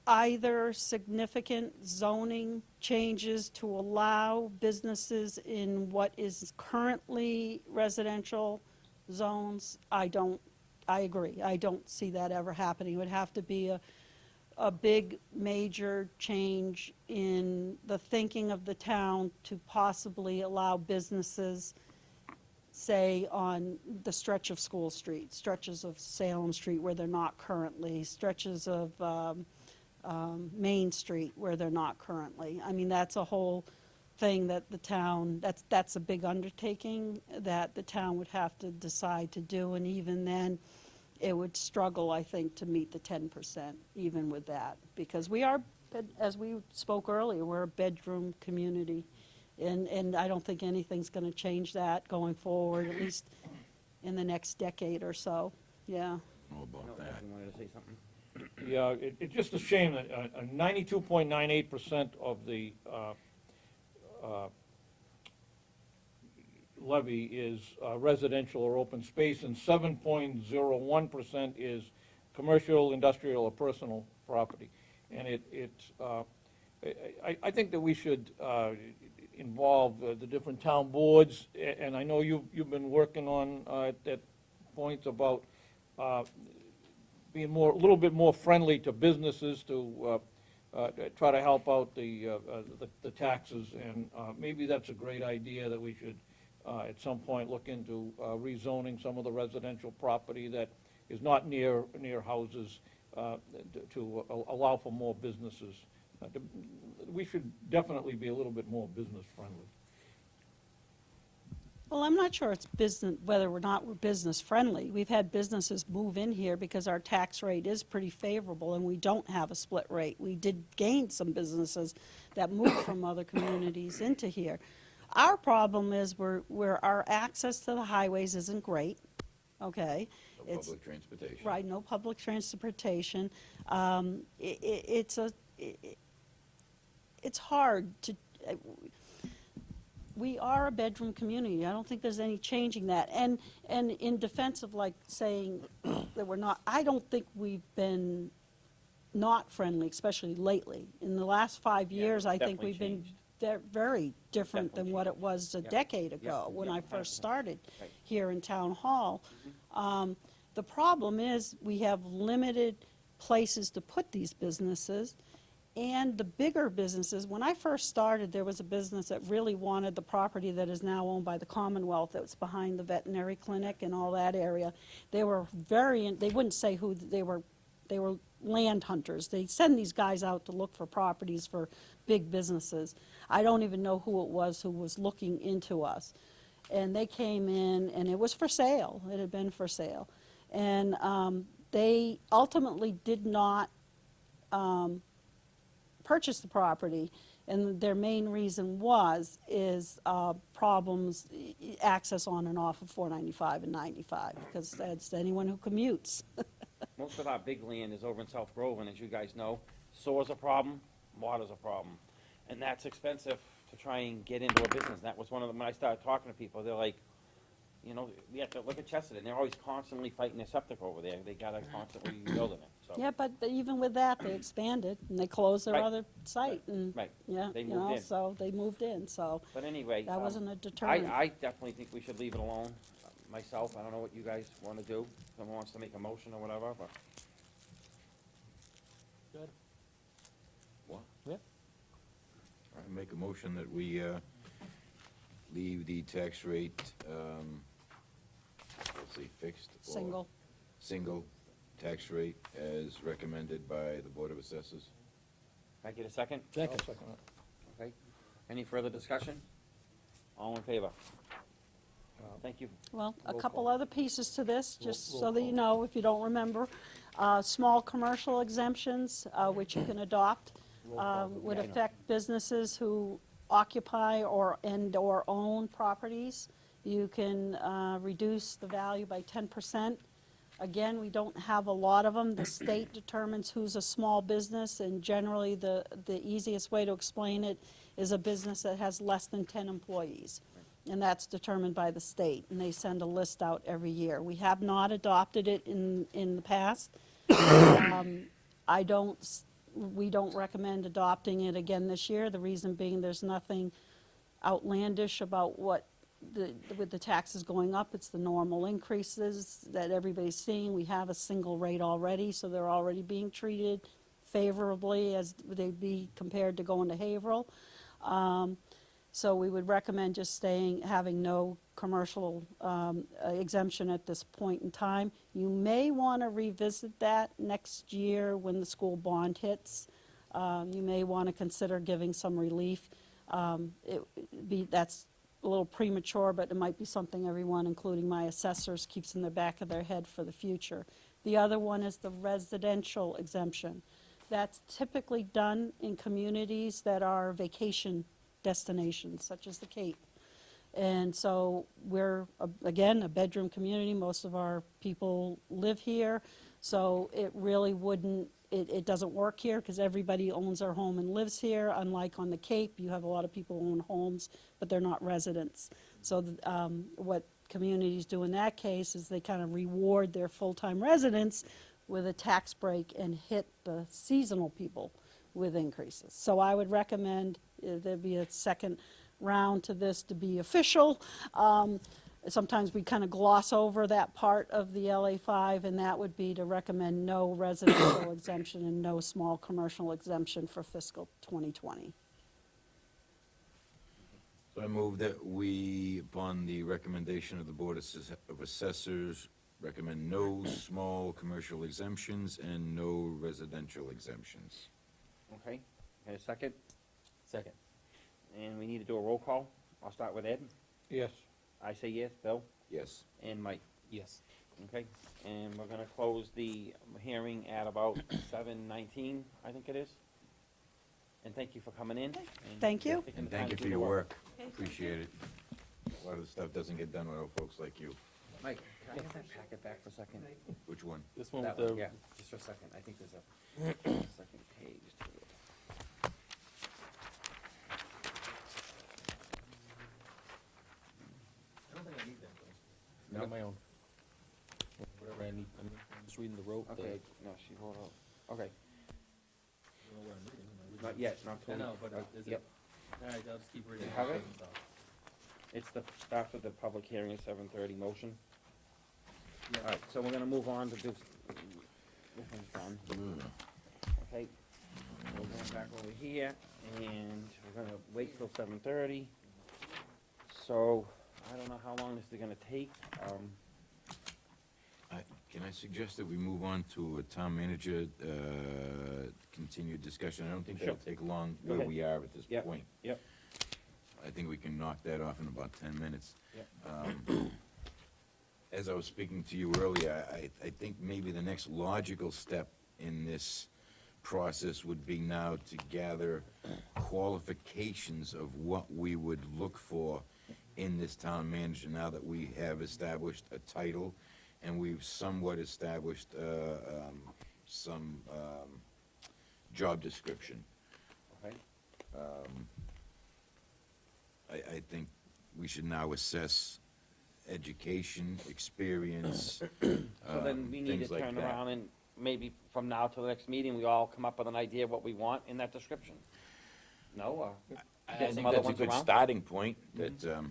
either significant zoning changes to allow businesses in what is currently residential zones, I agree, I don't see that ever happening. It would have to be a big, major change in the thinking of the town to possibly allow businesses, say, on the stretch of School Street, stretches of Salem Street where they're not currently, stretches of Main Street where they're not currently. I mean, that's a whole thing that the town, that's a big undertaking that the town would have to decide to do, and even then, it would struggle, I think, to meet the 10%, even with that, because we are, as we spoke earlier, we're a bedroom community, and I don't think anything's going to change that going forward, at least in the next decade or so, yeah. how No, about that? Justin wanted to say something? Yeah, it's just a shame that 92.98% of the levy is residential or open space, and 7.01% is commercial, industrial, or personal property. And I think that we should involve the different town boards, and I know you've been working on at points about being a little bit more friendly to businesses to try to help out the taxes, and maybe that's a great idea that we should at some point look into rezoning some of the residential property that is not near houses to allow for more businesses. We should definitely be a little bit more business friendly. Well, I'm not sure it's business, whether or not we're business friendly. We've had businesses move in here because our tax rate is pretty favorable and we don't have a split rate. We did gain some businesses that moved from other communities into here. Our problem is where our access to the highways isn't great, okay? No It's- public transportation. Right, no public transportation. It's hard to, we are a bedroom community. I don't think there's any changing that. And in defense of like saying that we're not, I don't think we've been not friendly, especially lately. In the last 5 years, I think definitely we've been changed. very different than Definitely what it was a Yeah. decade ago Yeah. when Yeah. I first 100%. started Right. here in Town Hall. The problem is we have limited places to put these businesses. And the bigger businesses, when I first started, there was a business that really wanted the property that is now owned by the Commonwealth, that was behind the veterinary clinic and all that area. They were they wouldn't say who they were land hunters. They send these guys out to look for properties for big businesses. I don't even know who it was who was looking into us. And they came in, and it was for sale. It had been for sale. And they ultimately did not purchase the property, and their main reason is problems, access on and off of 495 and 95, because that's anyone who commutes. Most of our big land is over in South Grove, and as you guys know, soil's a problem, water's a problem. And that's expensive to try and get into a business. That was one of them, when I started talking to people, they're like, you know, we have to look at Chesterton, they're always constantly fighting their septic over there. They gotta constantly rebuilding it, so. Yeah, but even with that, they expanded, and they closed their Right. other site, and, Right. yeah, They you moved know, in. so they moved in, so But anyway. that wasn't a deterrent. I definitely think we should leave it alone, myself. I don't know what you guys wanna do. Someone wants to make a motion or whatever, but. Good. What? Yeah. I make a motion that we leave the tax rate, let's see, fixed or Single. tax rate as recommended by the Board of Assessors. Can I get a second? I'll second it. Okay. Any further discussion? All in favor? Thank you. Well, a Roll couple call. other pieces to this, just Roll so that you know, if you don't remember. Small commercial exemptions, which you can adopt, would Yeah, I know. affect businesses who occupy and/or own properties. You can reduce the value by 10%. Again, we don't have a lot of them. The state determines who's a small business, and generally, the easiest way to explain it is a business that has less than 10 employees. And that's determined by the state, and they send a list out every year. We have not adopted it in the past. We don't recommend adopting it again this year. The reason being, there's nothing outlandish about with the taxes going up. It's the normal increases that everybody's seeing. We have a single rate already, so they're already being treated favorably as they'd be compared to going to Haverhill. So we would recommend just having no commercial exemption at this point in time. You may want to revisit that next year when the school bond hits. You may want to consider giving some relief. That's a little premature, but it might be something everyone, including my assessors, keeps in the back of their head for the future. The other one is the residential exemption. That's typically done in communities that are vacation destinations, such as the Cape. And so we're, again, a bedroom community. Most of our people live here. So it really wouldn't, it doesn't work here because everybody owns their home and lives here. Unlike on the Cape, you have a lot of people who own homes, but they're not residents. So what communities do in that case is they kind of reward their full-time residents with a tax break and hit the seasonal people with increases. So I would recommend there'd be a second round to this to be official. Sometimes we kind of gloss over that part of the LA5, and that would be to recommend no residential exemption and no small commercial exemption for fiscal 2020. So I move that we, upon the recommendation of the Board of Assessors, recommend no small commercial exemptions and no residential exemptions. Okay, and a second, Second. and we need to do a roll call. I'll start with Ed. Yes. I say yes, Bill, Yes. and Mike. Yes. Okay, and we're gonna close the hearing at about 7:19, I think it is. And thank you for coming in. and Thank you. taking And the time thank you to for do your the work. Appreciate it. A lot of the stuff doesn't get done without folks like you. Mike, can I have that packet back for a second? Which one? This one That with one, the, yeah, just for a second, I think there's a second page to it. I don't think I need that, though. I No? got my own. Whatever I need, I'm just reading the rope. Okay, no, she wrote out, okay, I don't know what I'm reading. Am I reading not this? yet, not I till. know, but is it? Yep, All right, I'll just keep reading. You have it? Doesn't stop. it's the, starts with the public hearing at 7:30 motion. Yeah. All right, so we're gonna move on to do, this one's done. Okay, we're going back over here, and we're gonna wait till 7:30. So, I don't know how long this is gonna take, Can I suggest that we move on to a town manager, continued discussion? I don't think that'll Sure. take long Go where ahead. we are at this Yep, point. yep. I think we can knock that off in about 10 minutes. Yep. As I was speaking to you earlier, I think maybe the next logical step in this process would be now to gather qualifications of what we would look for in this town manager, now that we have established a title and we've somewhat established some job description. Okay, I think we should now assess education, experience, so then we need to things like turn that. around and maybe from now till the next meeting, we all come up with an idea of what we want in that description? No, or? I Get some think other that's a ones good around? starting point, that,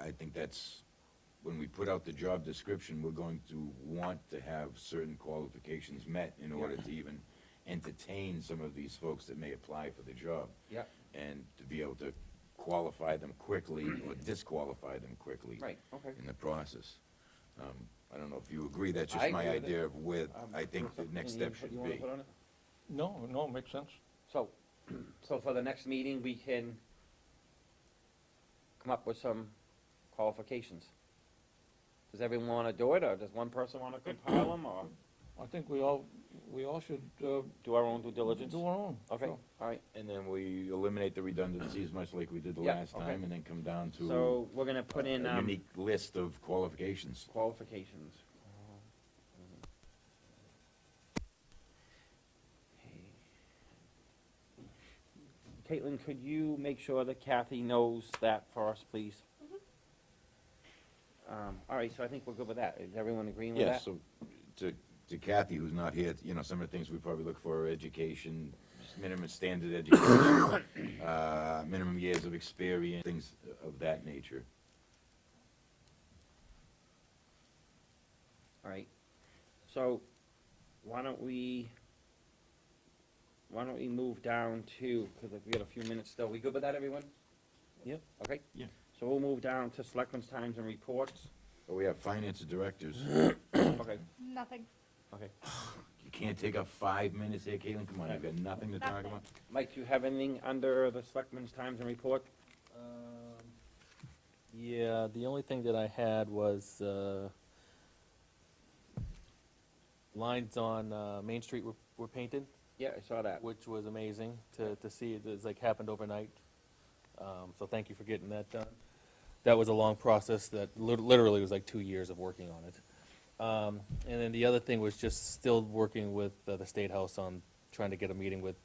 I think that's, when we put out the job description, we're going to want to have certain qualifications met in order to even entertain some of these folks that may apply for the job. Yep. And to be able to qualify them quickly or disqualify them quickly. Right, okay. In the process. I don't know if you agree, that's I just my agree with it. idea of where I think the Any next input step should you wanna be. put on it? No, makes sense. So, so for the next meeting, we can come up with some qualifications. Does everyone wanna do it, or does one person wanna compile them, or I think we all should, do our own due diligence? do our own. Okay, sure. all right. And then we eliminate the redundancies, much like we did the Yeah, last okay. time, and then come down to So we're gonna put in, a unique list of qualifications. qualifications. Caitlin, could you make sure that Kathy knows that for us, please? All right, so I think we're good with that. Is everyone agreeing with that? Yes, so to Kathy, who's not here, you know, some of the things we probably look for are education, just minimum standard education, minimum years of experience, things of that nature. All right, so why don't we move down to, because we got a few minutes still. We good with that, everyone? Yep. Okay? Yeah. So we'll move down to Selectmen's Times and Reports. But we have finance directors. Okay, Nothing. okay. You can't take up 5 minutes here, Caitlin, come on, you've got nothing to talk Nothing. about? Mike, do you have anything under the Selectmen's Times and Report? Yeah, the only thing that I had was, lines on, Main Street were painted, Yeah, I saw that. which was amazing to see. It's like happened overnight. So thank you for getting that done. That was a long process that literally was like 2 years of working on it. And then the other thing was just still working with the State House on trying to get a meeting with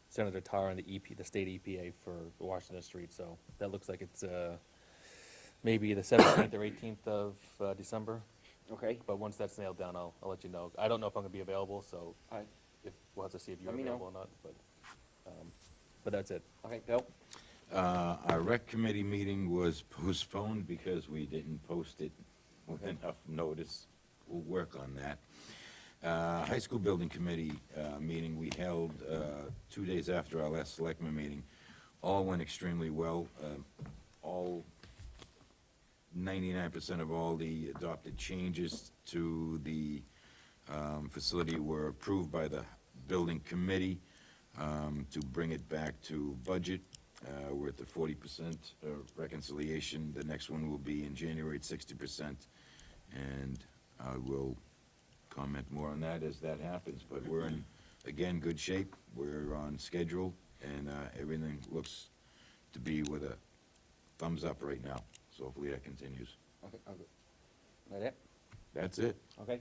Senator Tarr and the state EPA for Washington Street. So that looks like it's maybe the 17th or 18th of December. Okay, But once that's nailed down, I'll let you know. I don't know if I'm gonna be available, so all right, we'll have to see if you're Let me know. available or not. But that's it. okay, Bill? Our rec committee meeting was postponed because we didn't post it with enough notice. We'll work on that. High school building committee meeting we held 2 days after our last selectmen meeting. All went extremely well. All 99% of all the adopted changes to the facility were approved by the building committee to bring it back to budget. We're at the 40% reconciliation. The next one will be in January at 60%. And I will comment more on that as that happens. But we're in, again, good shape. We're on schedule, and everything looks to be with a thumbs up right now. So hopefully that continues. Okay, I'll go. That it? That's it. Okay.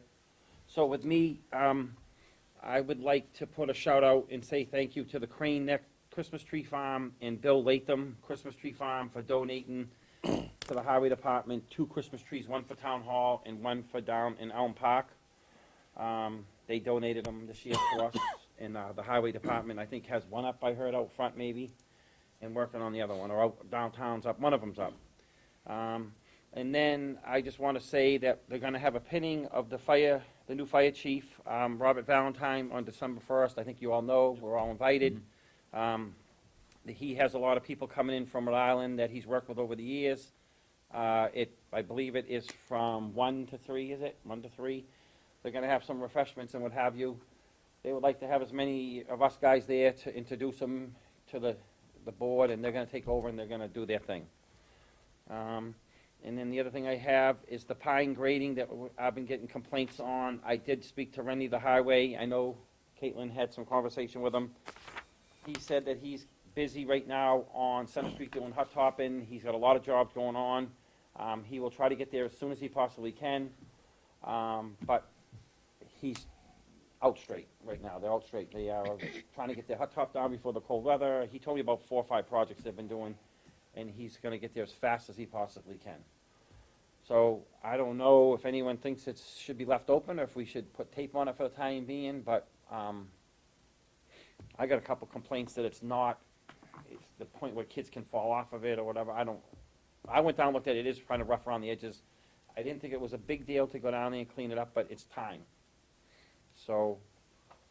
So with me, I would like to put a shout out and say thank you to the Crane Neck Christmas Tree Farm and Bill Latham Christmas Tree Farm for donating to the Highway Department 2 Christmas trees, one for Town Hall and one for down in Elm Park. They donated them this year to us, and the Highway Department, I think, has one up, I heard, out front maybe, and working on the other one, or out downtown's up, one of them's up. And then I just want to say that they're going to have a pinning of the new fire chief, Robert Valentine, on December 1st. I think you all know, we're all invited. He has a lot of people coming in from Rhode Island that he's worked with over the years. I believe it is from 1 to 3, is it? 1 to 3. They're going to have some refreshments and what have you. They would like to have as many of us guys there to introduce them to the board, and they're going to take over and they're going to do their thing. And then the other thing I have is the pine grading that I've been getting complaints on. I did speak to Rennie, the highway. I know Caitlin had some conversation with him. He said that he's busy right now on Center Street doing hot topping. He's got a lot of jobs going on. He will try to get there as soon as he possibly can. But he's out straight right now. They're out straight. They are trying to get their hot top down before the cold weather. He told me about 4 or 5 projects they've been doing, and he's gonna get there as fast as he possibly can. So I don't know if anyone thinks it should be left open, or if we should put tape on it for the time being, but, I got a couple complaints that it's the point where kids can fall off of it or whatever. I went down and looked at it. It is kind of rough around the edges. I didn't think it was a big deal to go down there and clean it up, but it's time. So,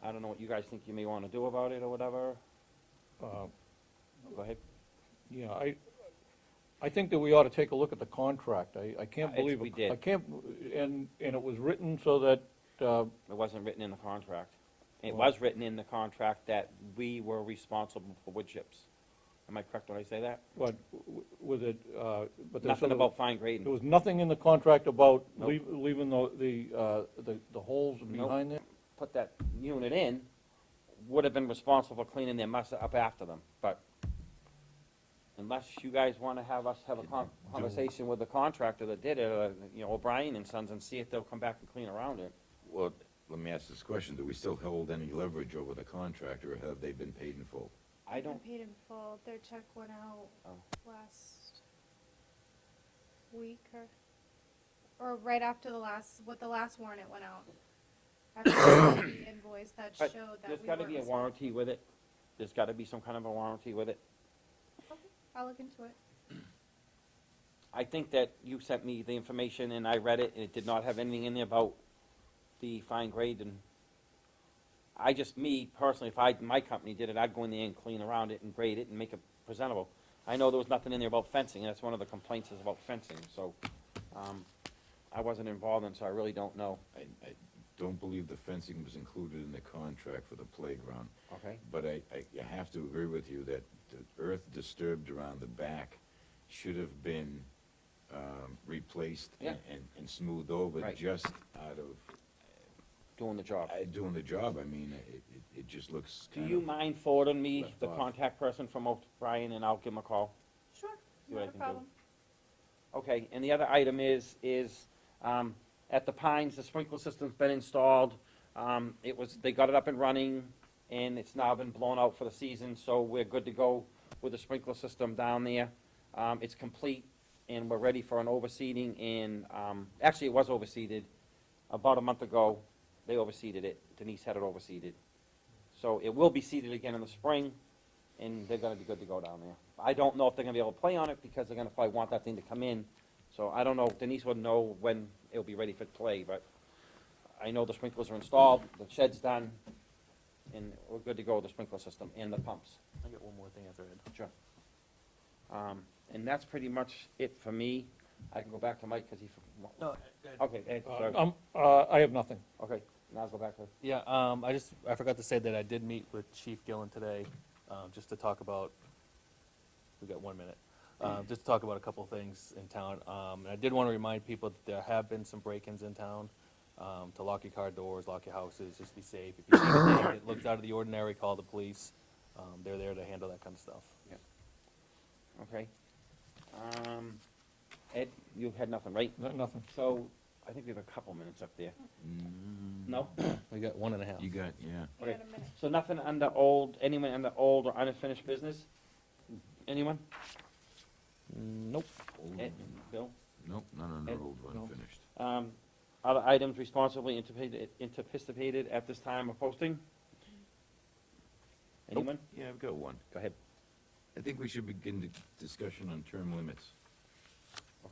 I don't know what you guys think you may wanna do about it or whatever. Go ahead. Yeah, I think that we ought to take a look at the contract. I can't believe. we did. I can't, and it was written so that, It wasn't written in the contract. It was written in the contract that we were responsible for wood chips. Am I correct when I say that? But with it, but there's Nothing sort of, about fine grading. there was nothing in the contract about Nope. leaving the holes behind there? Put that unit in, would have been responsible for cleaning their mess up after them, but unless you guys wanna have us have a conversation with the contractor that did it, you know, O'Brien and Sons, and see if they'll come back and clean around it. Well, let me ask this question, do we still hold any leverage over the contractor, or have they been paid in full? I I don't, paid in full. Their check went out Oh. last week or right after the last warrant it went out. After the invoice that but showed that there's we gotta weren't be a responsible. warranty with it. There's gotta be some kind of a warranty with it. Okay, I'll look into it. I think that you sent me the information and I read it, and it did not have anything in there about the fine grade, and I just, me personally, if my company did it, I'd go in there and clean around it and grade it and make it presentable. I know there was nothing in there about fencing, and that's one of the complaints is about fencing, so, I wasn't involved in, so I really don't know, I don't believe the fencing was included in the contract for the playground, okay? but I have to agree with you that the earth disturbed around the back should have been replaced Yeah. and smoothed over, Right. just out of Doing the job. doing the job. I mean, it just looks Do kind you of. mind forwarding me left the off. contact person from O'Brien, and I'll give him a call? Sure, See what I not a can do. problem. Okay, and the other item is, at the Pines, the sprinkler system's been installed. They got it up and running, and it's now been blown out for the season, so we're good to go with the sprinkler system down there. It's complete, and we're ready for an overseeding, and, actually, it was overseeded about a month ago. They overseeded it. Denise had it overseeded. So it will be seeded again in the spring, and they're gonna be good to go down there. I don't know if they're gonna be able to play on it, because they're gonna probably want that thing to come in. So I don't know, Denise would know when it'll be ready for play, but I know the sprinklers are installed, the shed's done, and we're good to go with the sprinkler system and the pumps. I got one more thing after Ed. Sure. And that's pretty much it for me. I can go back to Mike, because he, No, okay, Ed, sorry. I have nothing. Okay, now I'll go back to, yeah, I forgot to say that I did meet with Chief Gillen today, just to talk about, we got 1 minute, just to talk about a couple of things in town. And I did want to remind people that there have been some break-ins in town, to lock your car doors, lock your houses, just be safe. If you see anything that looks out of the ordinary, call the police. They're there to handle that kind of stuff. okay. Ed, you had nothing, right? Nothing. So, I think we have a couple minutes up there. No? We got 1.5. You got, yeah. We Okay. had a minute. So nothing under old, anyone under old or unfinished business? Anyone? Nope. Ed, Bill? Nope, none on the Ed? old No. unfinished. Other items responsibly anticipated at this time of posting? Anyone? Yeah, I've got one. Go ahead. I think we should begin the discussion on term limits.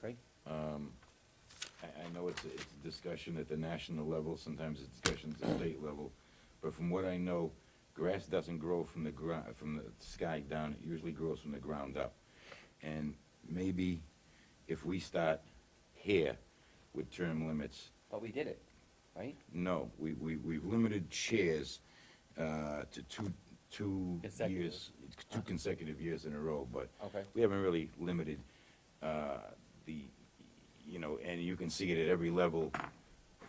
Okay. I know it's a discussion at the national level, sometimes it's discussion at the state level, but from what I know, grass doesn't grow from the from the sky down, it usually grows from the ground up. And maybe if we start here with term limits, But we did it, right? no, we've limited chairs to two Consecutive. years, 2 consecutive years in a row, but Okay. we haven't really limited and you can see it at every level,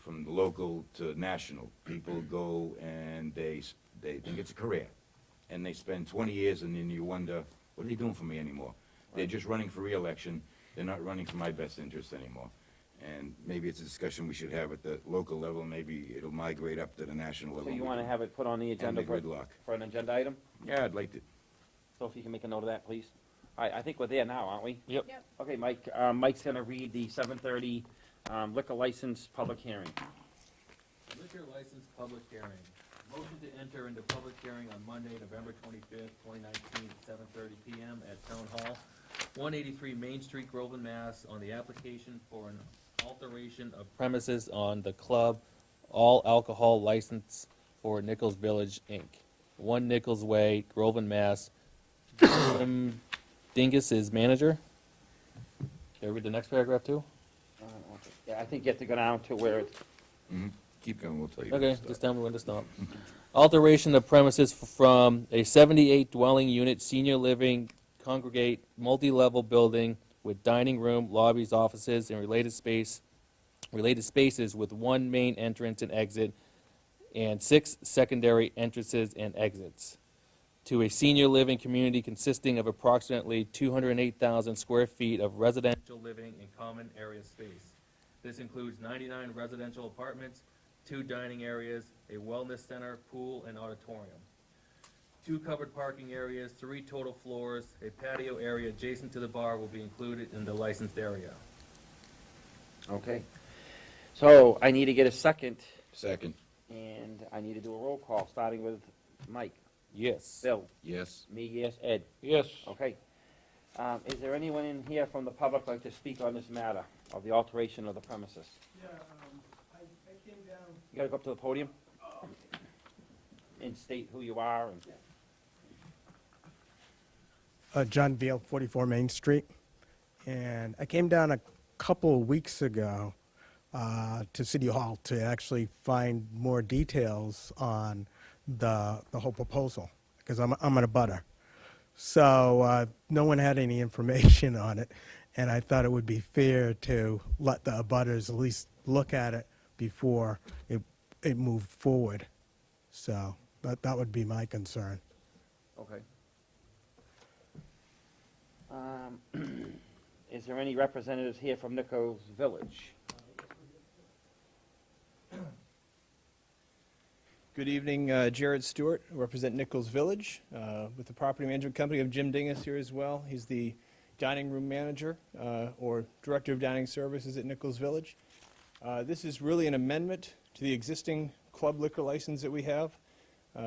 from local to national. People go and they think it's a career, and they spend 20 years, and then you wonder, what are they doing for me anymore? They're just running for reelection, they're not running for my best interest anymore. And maybe it's a discussion we should have at the local level, maybe it'll migrate up to the national level. So you wanna have it put on the End agenda the for, gridlock. for an agenda item? Yeah, I'd like to. So if you can make a note of that, please. All right, I think we're there now, aren't we? Yep. Yep. Okay, Mike, Mike's gonna read the 7:30 liquor license public hearing. Liquor license public hearing. Motion to enter into public hearing on Monday, November 25th, 2019, at 7:30 PM at Town Hall, 183 Main Street, Groveland, Mass., on the application for an alteration of premises on the club all alcohol license for Nichols Village, Inc., 1 Nichols Way, Groveland, Mass. Jim Dingus is manager. Can I read the next paragraph too? Yeah, I think you have to go down to where it's, Keep going, we'll tell you. Okay, when to just stop. tell me when to stop. Alteration of premises from a 78 dwelling unit senior living congregate multi-level building with dining room, lobbies, offices, and related spaces with one main entrance and exit and 6 secondary entrances and exits, to a senior living community consisting of approximately 208,000 square feet of residential living and common area space. This includes 99 residential apartments, 2 dining areas, a wellness center, pool, and auditorium. 2 covered parking areas, 3 total floors, a patio area adjacent to the bar will be included in the licensed area. Okay. So I need to get a second, Second. and I need to do a roll call, starting with Mike. Yes. Bill? Yes. Me, yes. Ed? Yes, Okay. Is there anyone in here from the public like to speak on this matter of the alteration of the premises? Yeah, I came down. You gotta go up to the podium and state who you are and. John Veal, 44 Main Street. And I came down a couple of weeks ago to City Hall to actually find more details on the whole proposal, because I'm in a butter. So no one had any information on it, and I thought it would be fair to let the abutters at least look at it before it moved forward. So that would be my concern. Okay. Is there any representatives here from Nichols Village? Good evening, Jared Stewart, I represent Nichols Village, with the property management company of Jim Dingus here as well. He's the dining room manager, or director of dining services at Nichols Village. This is really an amendment to the existing club liquor license that we have.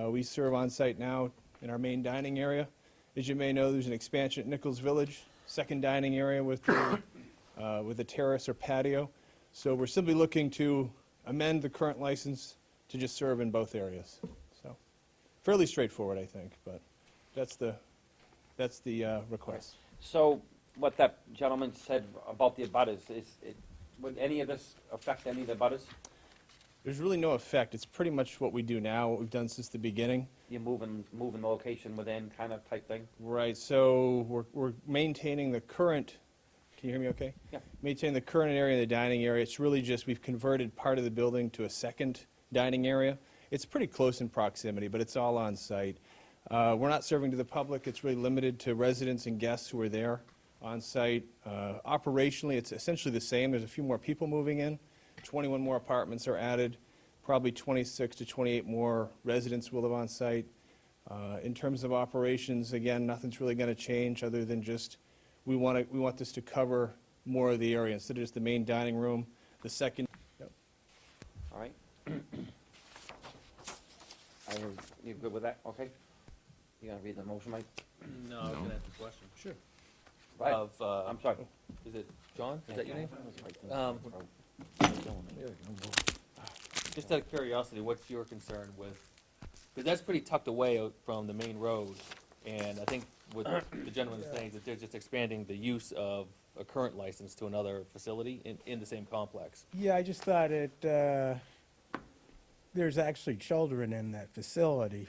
We serve on site now in our main dining area. As you may know, there's an expansion at Nichols Village, second dining area with a terrace or patio. So we're simply looking to amend the current license to just serve in both areas. So fairly straightforward, I think, but that's the request. So what that gentleman said about the abutters, would any of this affect any of the abutters? There's really no effect. It's pretty much what we do now, what we've done since the beginning. You're moving the location within kind of type thing? Right, so we're maintaining the current, can you hear me okay? Yeah. Maintaining the current area, the dining area. It's really just, we've converted part of the building to a second dining area. It's pretty close in proximity, but it's all on site. We're not serving to the public. It's really limited to residents and guests who are there on site. Operationally, it's essentially the same. There's a few more people moving in. 21 more apartments are added. Probably 26 to 28 more residents will live on site. In terms of operations, again, nothing's really going to change other than just we want this to cover more of the area instead of just the main dining room. The second. Yep. All right. You good with that? Okay. You gonna read the motion, Mike? No, I was gonna ask a question. Sure. Right. I'm sorry. Is it John? Is that your name? Just out of curiosity, what's your concern with, because that's pretty tucked away out from the main road, and I think what the gentleman is saying is that they're just expanding the use of a current license to another facility in the same complex. Yeah, I just thought there's actually children in that facility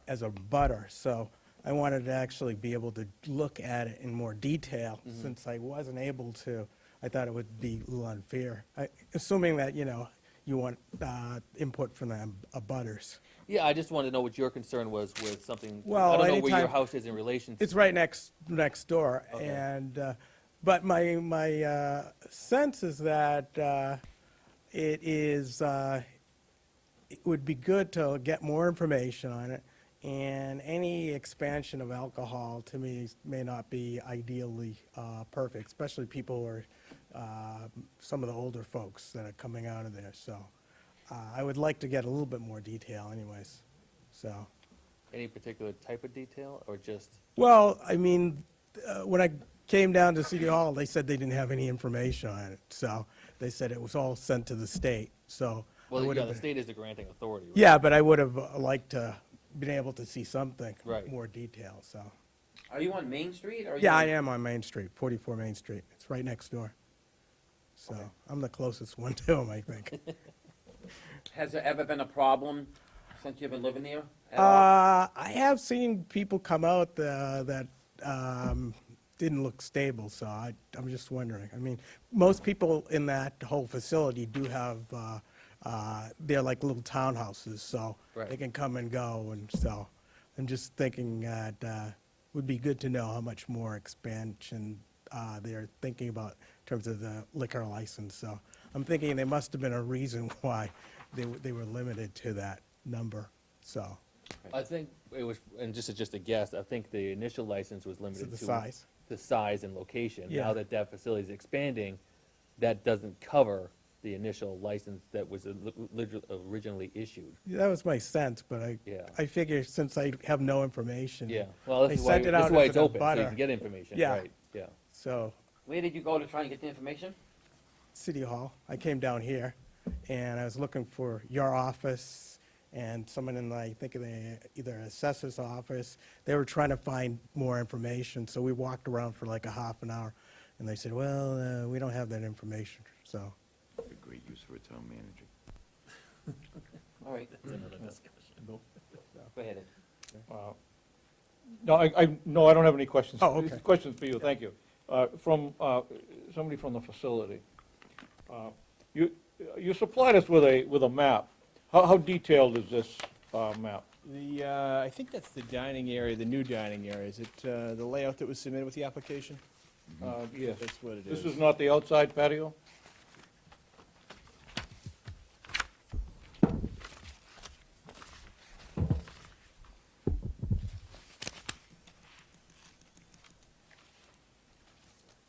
as a butter, so I wanted to actually be able to look at it in more detail. Since I wasn't able to, I thought it would be a little unfair, assuming that, you want input from the abutters. Yeah, I just wanted to know what your concern was with something, Well, I don't know where your anytime- house is in relation to. It's right next door, Okay. and, but my sense is that it would be good to get more information on it, and any expansion of alcohol, to me, may not be ideally perfect, especially people who are, some of the older folks that are coming out of there, so I would like to get a little bit more detail anyways, so. Any particular type of detail, or just? Well, I mean, when I came down to City Hall, they said they didn't have any information on it, so they said it was all sent to the state, so. I Well, would yeah, have the been- state is the granting authority, right? Yeah, but I would have liked to been able to see something, Right. more detail, so. Are you on Main Street or? Yeah, I am on Main Street, 44 Main Street. It's right next door. So Okay. I'm the closest one to them, I think. Has there ever been a problem since you've been living there? at all? I have seen people come out that didn't look stable, so I'm just wondering. I mean, most people in that whole facility do have, they're like little townhouses, so they Right. can come and go, and so I'm just thinking that would be good to know how much more expansion they're thinking about in terms of the liquor license. So I'm thinking there must have been a reason why they were limited to that number, so. I think it was, and just a guess, I think the initial license was limited the to size. the size and location. Yeah. Now that that facility is expanding, that doesn't cover the initial license that was originally issued. Yeah, that was my sense, but Yeah. I figure since I have no information. Yeah, well, I this is why, sent it this out is why as it's an open, so you abutter. can get information, Yeah. right, yeah. So, Where did you go to try and get the information? City Hall, I came down here, and I was looking for your office and someone in, I think, either assessor's office. They were trying to find more information, so we walked around for like a half an hour, and they said, well, we don't have that information, so. A great use for a town manager. All right, Bill? go ahead. Ed. No, no, I don't have any questions. Oh, okay. Questions for you, thank you. From, somebody from the facility. You supplied us with a map. How detailed is this map? I think that's the dining area, the new dining area. Is it the layout that was submitted with the application? Yes. That's what it is. This is not the outside patio?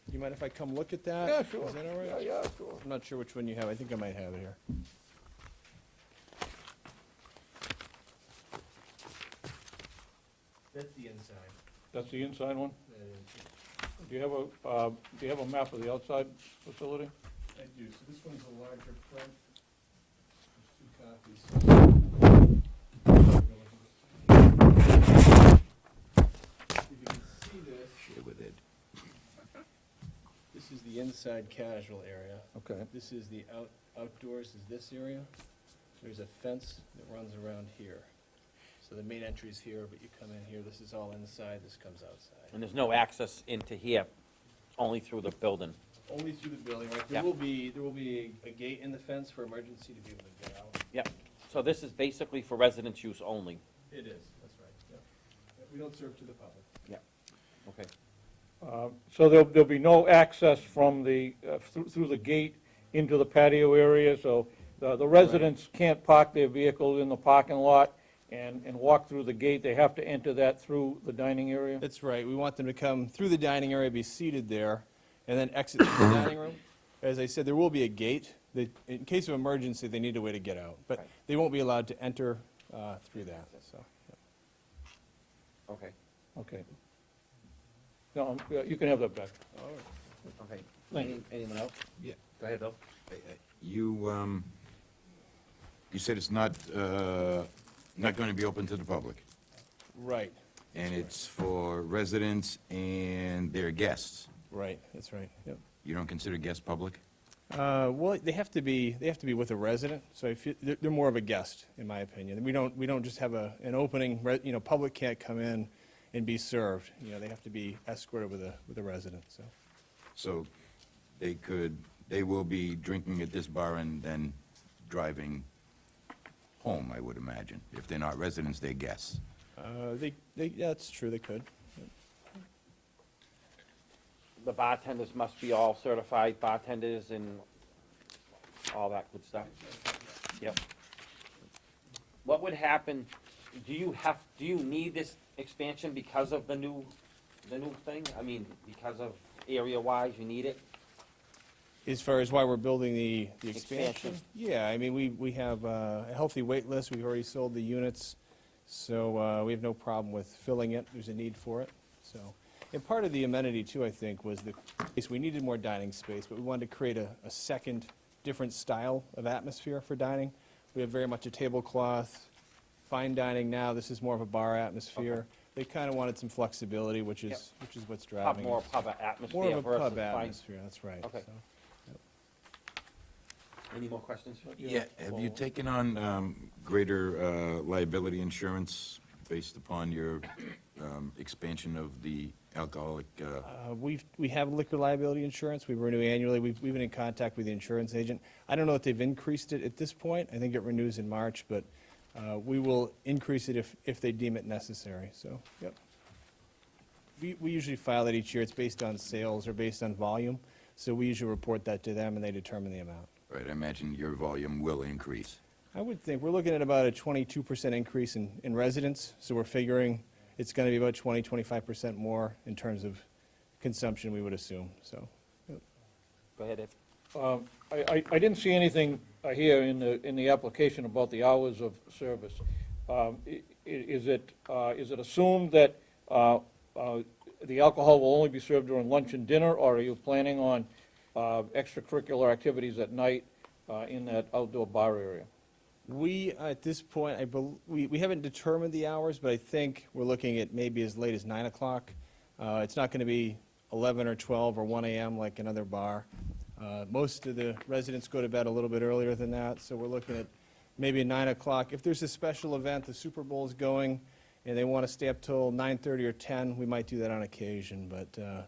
Do you mind if I come look at that? Yeah, sure. Is that all right? Yeah, sure. I'm not sure which one you have. I think I might have it here. That's the inside. That's the inside one? Do you have a map of the outside facility? I do. So this one's a larger print. There's 2 copies. If you can see this, Share with Ed. this is the inside casual area. Okay. This is the outdoors is this area. There's a fence that runs around here. So the main entry is here, but you come in here, this is all inside, this comes outside. And there's no access into here, only through the building. Only through the building, right? Yeah. There will be a gate in the fence for emergency to be able to get out. Yep. So this is basically for residence use only. It is, that's right, yeah. We don't serve to the public. Okay. So there'll be no access from through the gate into the patio area, so the residents can't park their vehicle in the parking lot and walk through the gate. They have to enter that through the dining area? That's right, we want them to come through the dining area, be seated there, and then exit through the dining room. As I said, there will be a gate. In case of emergency, they need a way to get out, but Right. they won't be allowed to enter through that, so. Okay, Okay. No, you can have that back. okay. Thank you. Anyone else? Yeah. Go ahead, Bill. You said it's not going to be open to the public, Right, and it's for residents and their guests. right, that's right, yep. You don't consider guests public? Well, they have to be with a resident, so if they're more of a guest, in my opinion. We don't just have an opening, public can't come in and be served. They have to be escorted with a resident, so. So they will be drinking at this bar and then driving home, I would imagine. If they're not residents, they're guests. Yeah, that's true, they could. The bartenders must be all certified bartenders and all that good stuff. Yep. What would happen, do you need this expansion because of the new thing? I mean, because of area-wise, you need it? As far as why we're building the expansion? Expansion. Yeah, I mean, we have a healthy wait list, we've already sold the units, so we have no problem with filling it, there's a need for it, so. And part of the amenity too, I think, was we needed more dining space, but we wanted to create a second, different style of atmosphere for dining. We have very much a tablecloth, fine dining now, this is more of a bar atmosphere. They kind of wanted some flexibility, which is what's driving it. More pub atmosphere More of a versus pub fine. atmosphere, that's right. Okay. so. Any more questions? Yeah, have you taken on greater liability insurance based upon your expansion of the alcoholic, We have liquor liability insurance, we renew annually, we've been in contact with the insurance agent. I don't know if they've increased it at this point, I think it renews in March, but we will increase it if they deem it necessary, so, yep. We usually file that each year, it's based on sales or based on volume, so we usually report that to them and they determine the amount. right, I imagine your volume will increase. I would think, we're looking at about a 22% increase in residents, so we're figuring it's gonna be about 25% more in terms of consumption, we would assume, so. Go ahead, Ed. I didn't see anything here in the application about the hours of service. Is it assumed that the alcohol will only be served during lunch and dinner, or are you planning on extracurricular activities at night in that outdoor bar area? We, at this point, we haven't determined the hours, but I think we're looking at maybe as late as 9 o'clock. It's not gonna be 11 or 12 or 1 AM like another bar. Most of the residents go to bed a little bit earlier than that, so we're looking at maybe 9 o'clock. If there's a special event, the Super Bowl's going, and they want to stay up till 9:30 or 10, we might do that on occasion, but,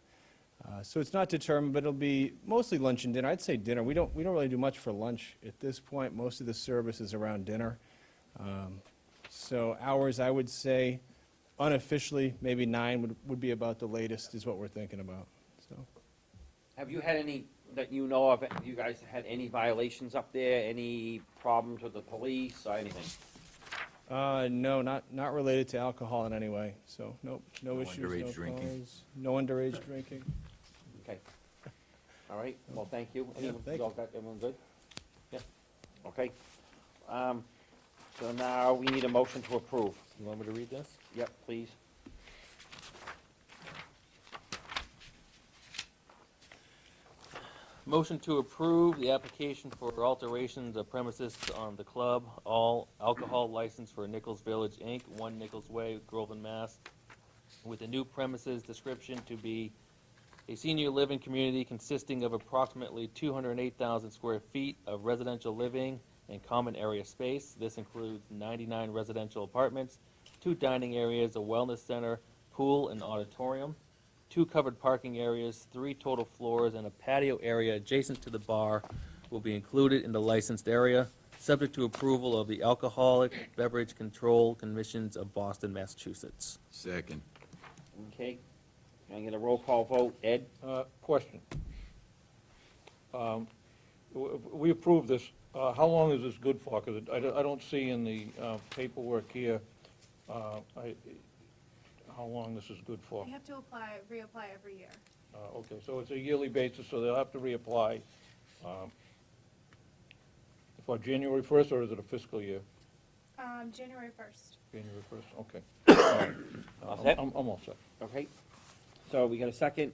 so it's not determined, but it'll be mostly lunch and dinner. I'd say dinner. We don't really do much for lunch at this point. Most of the service is around dinner. So hours, I would say, unofficially, maybe 9 would be about the latest, is what we're thinking about, so. Have you had any, that you know of, have you guys had any violations up there, any problems with the police or anything? No, not related to alcohol in any way, so, nope, no No issues, underage no drinking. calls, no underage drinking. Okay. All right, well, thank you. Yeah, thank You all got, everyone good? Yeah, okay. So now we need a motion to approve. You want me to read this? Yep, please. Motion to approve the application for alterations of premises on the club, all alcohol license for Nichols Village, Inc., 1 Nichols Way, Groveland, Mass., with a new premises description to be a senior living community consisting of approximately 208,000 square feet of residential living and common area space. This includes 99 residential apartments, 2 dining areas, a wellness center, pool, and auditorium, 2 covered parking areas, 3 total floors, and a patio area adjacent to the bar will be included in the licensed area, subject to approval of the Alcoholic Beverage Control Commissions of Boston, Massachusetts. Second. Okay. Can I get a roll call vote? Ed? Question. We approved this, how long is this good for? Because I don't see in the paperwork here how long this is good for. You have to reapply every year. Okay, so it's a yearly basis, so they'll have to reapply for January 1st, or is it a fiscal year? January 1st. January 1st, okay. All set? I'm all set. Okay. So we got a second.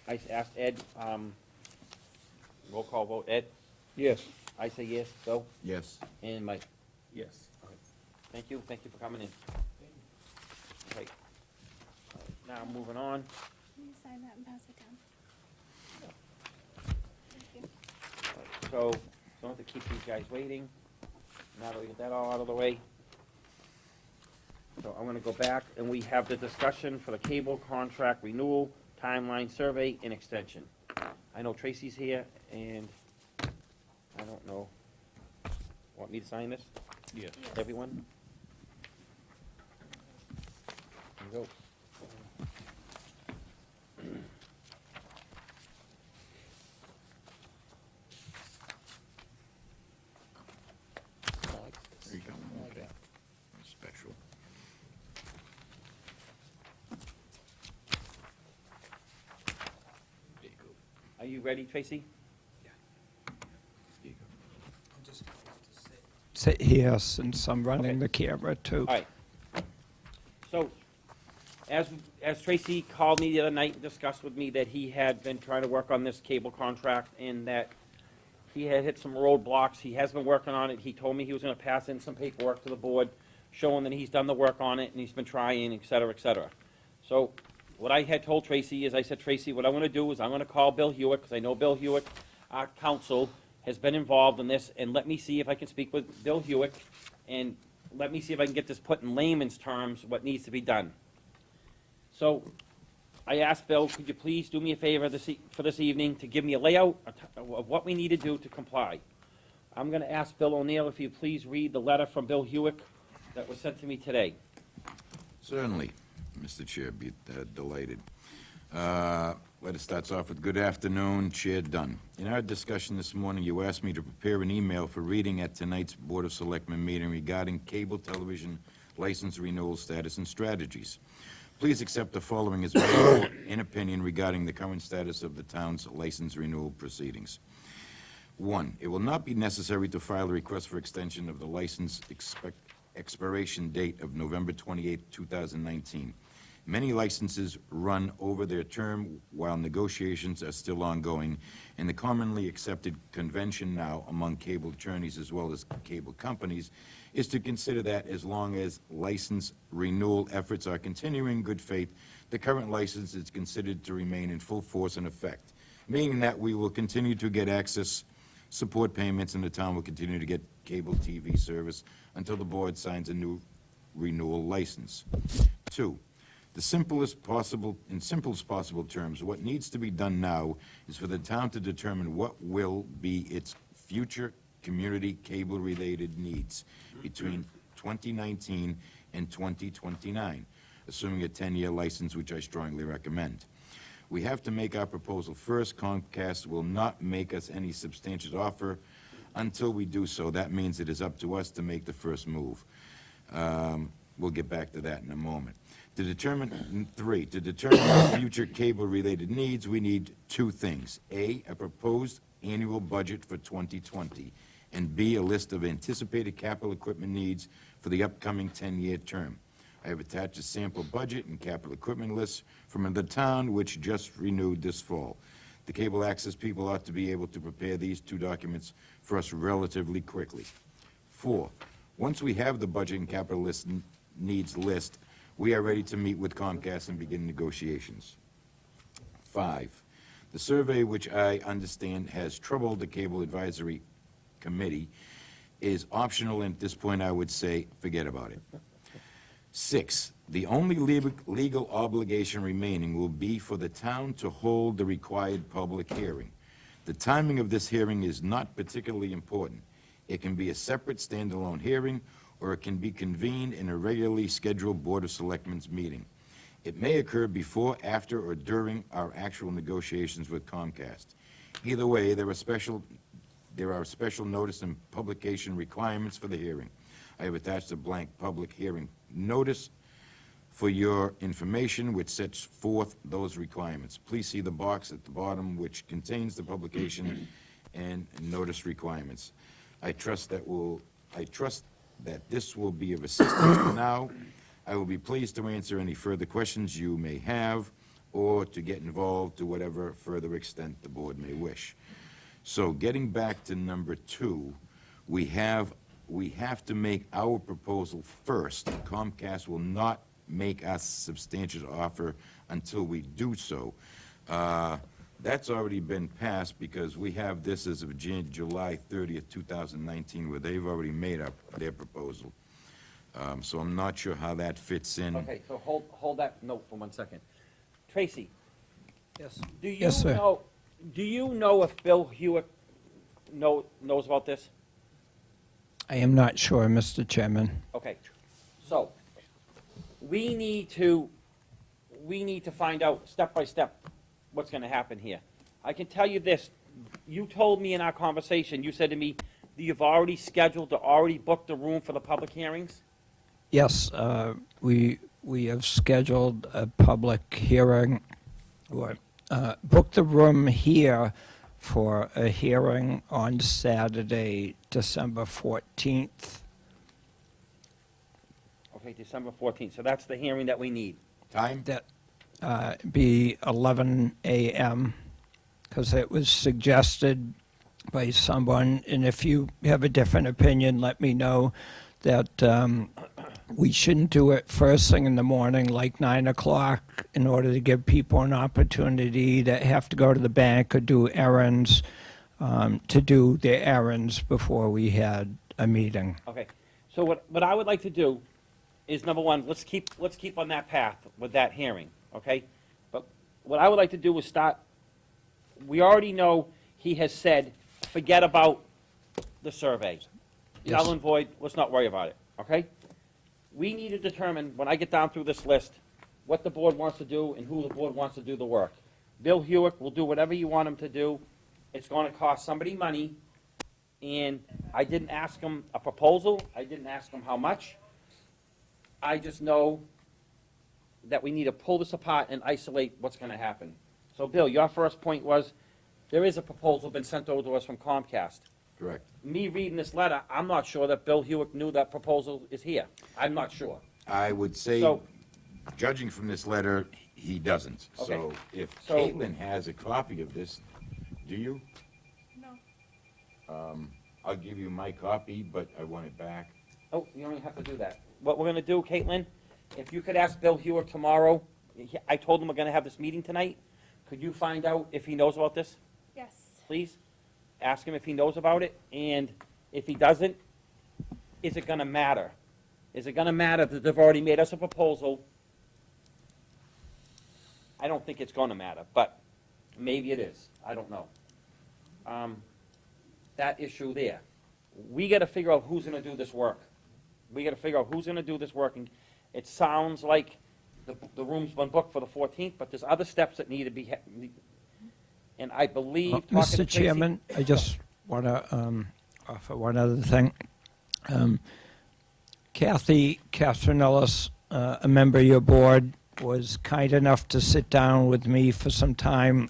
I asked Ed, roll call vote. Ed? Yes. I say yes. Bill? Yes. And Mike? Yes. Thank you for coming in. Okay. Now, moving on. Can you sign that and pass it down? Thank you. So, don't have to keep these guys waiting. Now that we get that all out of the way. So I'm gonna go back, and we have the discussion for the cable contract renewal, timeline survey, and extension. I know Tracy's here, and I don't know. Want me to sign this? Yes. Everyone? Here you go. There you go, okay. Special. There you go. Are you ready, Tracy? There you go. Sit here since I'm running the camera too. All right. So, as Tracy called me the other night and discussed with me that he had been trying to work on this cable contract and that he had hit some roadblocks, he has been working on it, he told me he was gonna pass in some paperwork to the board showing that he's done the work on it and he's been trying, et cetera, et cetera. So, what I had told Tracy is, I said, Tracy, what I'm gonna do is I'm gonna call Bill Hewitt, because I know Bill Hewitt, our counsel, has been involved in this, and let me see if I can speak with Bill Hewitt, and let me see if I can get this put in layman's terms, what needs to be done. So, I asked Bill, could you please do me a favor for this evening to give me a layout of what we need to do to comply? I'm gonna ask Bill O'Neill if you please read the letter from Bill Hewitt that was sent to me today. Certainly, Mr. Chair, be delighted. Letter starts off with, "Good afternoon, Chair Dunn. In our discussion this morning, you asked me to prepare an email for reading at tonight's Board of Selectmen meeting regarding cable television license renewal status and strategies. Please accept the following as my report and opinion regarding the current status of the town's license renewal proceedings. 1, it will not be necessary to file a request for extension of the license expiration date of November 28, 2019. Many licenses run over their term while negotiations are still ongoing, and the commonly accepted convention now among cable attorneys as well as cable companies is to consider that as long as license renewal efforts are continuing in good faith, the current license is considered to remain in full force and effect, meaning that we will continue to get access support payments and the town will continue to get cable TV service until the board signs a new renewal license. 2, in simplest possible terms, what needs to be done now is for the town to determine what will be its future community cable-related needs between 2019 and 2029, assuming a 10-year license, which I strongly recommend. We have to make our proposal first. Comcast will not make us any substantial offer until we do so. That means it is up to us to make the first move. We'll get back to that in a moment. To determine our future cable-related needs, we need 2 things. A proposed annual budget for 2020, and B, a list of anticipated capital equipment needs for the upcoming 10-year term. I have attached a sample budget and capital equipment list from the town, which just renewed this fall. The cable access people ought to be able to prepare these 2 documents for us relatively quickly. 4, once we have the budget and capital needs list, we are ready to meet with Comcast and begin negotiations. 5, the survey, which I understand has troubled the Cable Advisory Committee, is optional, and at this point I would say forget about it. 6, the only legal obligation remaining will be for the town to hold the required public hearing. The timing of this hearing is not particularly important. It can be a separate standalone hearing, or it can be convened in a regularly scheduled Board of Selectmen's meeting. It may occur before, after, or during our actual negotiations with Comcast. Either way, there are special notice and publication requirements for the hearing. I have attached a blank public hearing notice for your information, which sets forth those requirements. Please see the box at the bottom, which contains the publication and notice requirements. I trust that this will be of assistance for now. I will be pleased to answer any further questions you may have, or to get involved to whatever further extent the board may wish. So getting back to number 2, we have to make our proposal first. Comcast will not make us substantial offer until we do so. That's already been passed because we have this as of July 30th, 2019, where they've already made up their proposal. So I'm not sure how that fits in. Okay, so hold that note for 1 second. Tracy? Yes. Yes, sir. Do you know if Bill Hewitt knows about this? I am not sure, Mr. Chairman. Okay, so, we need to find out step by step what's gonna happen here. I can tell you this, you told me in our conversation, you said to me, that you've already scheduled, or already booked the room for the public hearings? Yes, we have scheduled a public hearing, or booked the room here for a hearing on Saturday, December 14th. Okay, December 14th, so that's the hearing that we need. Time? That be 11 a.m., because it was suggested by someone, and if you have a different opinion, let me know, that we shouldn't do it first thing in the morning, like 9 o'clock, in order to give people an opportunity that have to go to the bank or do errands, to do their errands before we had a meeting. Okay, so what I would like to do is, number 1, let's keep on that path with that hearing, okay? But what I would like to do is start, we already know he has said, forget about the survey. Yes. Null and void, let's not worry about it, okay? We need to determine, when I get down through this list, what the board wants to do and who the board wants to do the work. Bill Hewitt will do whatever you want him to do. It's gonna cost somebody money, and I didn't ask him a proposal, I didn't ask him how much. I just know that we need to pull this apart and isolate what's gonna happen. So, Bill, your first point was, there is a proposal been sent over to us from Comcast. Correct. Me reading this letter, I'm not sure that Bill Hewitt knew that proposal is here. I'm not sure. I would say, So- judging from this letter, he doesn't. Okay. So if So- Caitlin has a copy of this, do you? No. I'll give you my copy, but I want it back. Oh, you don't even have to do that. What we're gonna do, Caitlin, if you could ask Bill Hewitt tomorrow, I told him we're gonna have this meeting tonight. Could you find out if he knows about this, Yes. please? Ask him if he knows about it, and if he doesn't, is it gonna matter? Is it gonna matter that they've already made us a proposal? I don't think it's gonna matter, but maybe it is. I don't know. That issue there. We gotta figure out who's gonna do this work. We gotta figure out who's gonna do this work, and it sounds like the room's been booked for the 14th, but there's other steps that need to be, and I believe, talking to Mr. Tracy- Chairman, I just want to offer one other thing. Kathy Castronellis, a member of your board, was kind enough to sit down with me for some time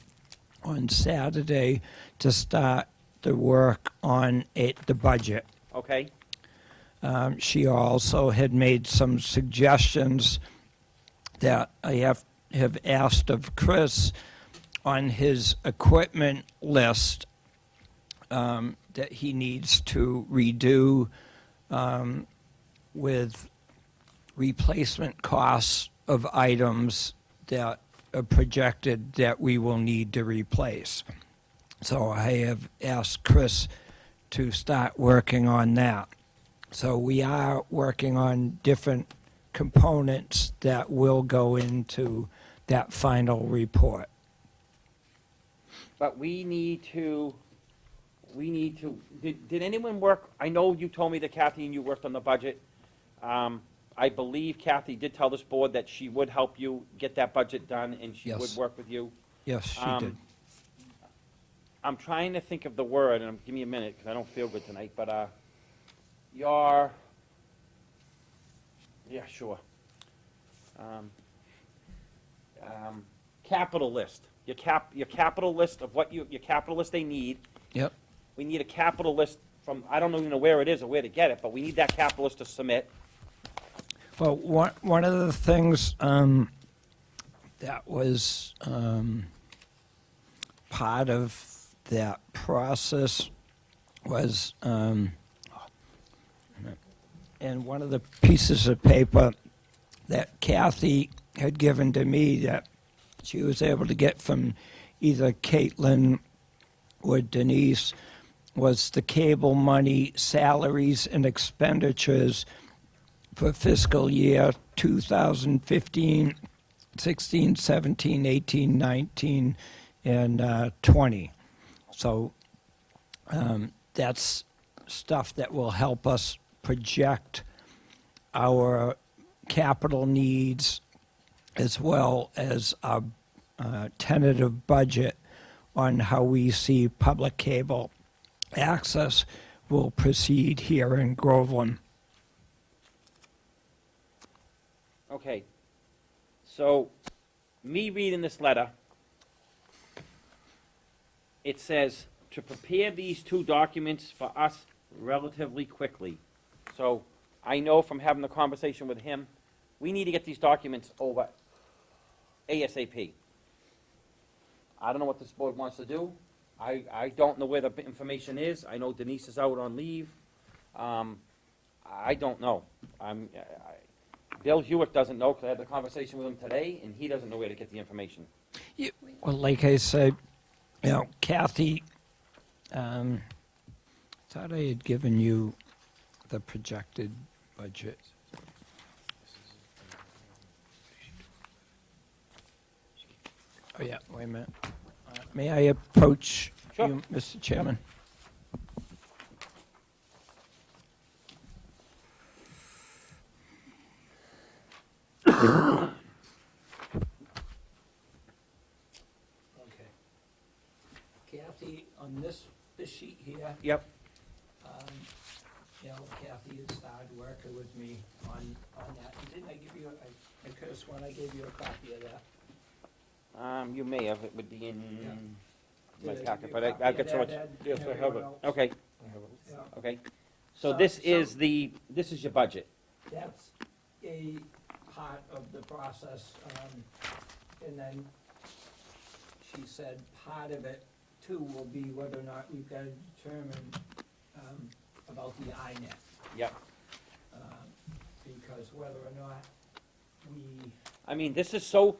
on Saturday to start the work on the budget. Okay, She also had made some suggestions that I have asked of Chris on his equipment list that he needs to redo with replacement costs of items that are projected that we will need to replace. So I have asked Chris to start working on that. So we are working on different components that will go into that final report. but we need to, did anyone work, I know you told me that Kathy and you worked on the budget. I believe Kathy did tell this board that she would help you get that budget done, and she would Yes. work with you. Yes, she did. I'm trying to think of the word, and give me a minute, because I don't feel good tonight, but, yeah, sure. Capital list, your capital list of what your capital list they need. Yep. We need a capital list from, I don't even know where it is or where to get it, but we need that capital list to submit. Well, one of the things that was part of that process was, and one of the pieces of paper that Kathy had given to me that she was able to get from either Caitlin or Denise was the cable money salaries and expenditures for fiscal year 2015, 16, 17, 18, 19, and 20. So that's stuff that will help us project our capital needs as well as our tentative budget on how we see public cable access will proceed here in Groveland. Okay, so, me reading this letter, it says to prepare these two documents for us relatively quickly. So, I know from having the conversation with him, we need to get these documents over ASAP. I don't know what this board wants to do. I don't know where the information is. I know Denise is out on leave. I don't know. Bill Hewitt doesn't know, because I had the conversation with him today, and he doesn't know where to get the information. Well, like I said, Kathy, thought I had given you the projected budget. Oh, yeah, wait a minute. May I approach Sure. you, Mr. Chairman? Okay. Kathy, on this sheet here, Yep. you know, Kathy had started working with me on that. Didn't I give you, I could have sworn I gave you a copy of that. You may have, it would be in my Did I give packet, you but a I copy could of show that, it. Ed, Yes, and I have everyone it. else? Okay, Yeah. okay. So So- this so- is this is your budget. That's a part of the process, and then she said part of it too will be whether or not we've got to determine, about the INET. Yep. Because whether or not we, I mean, this is so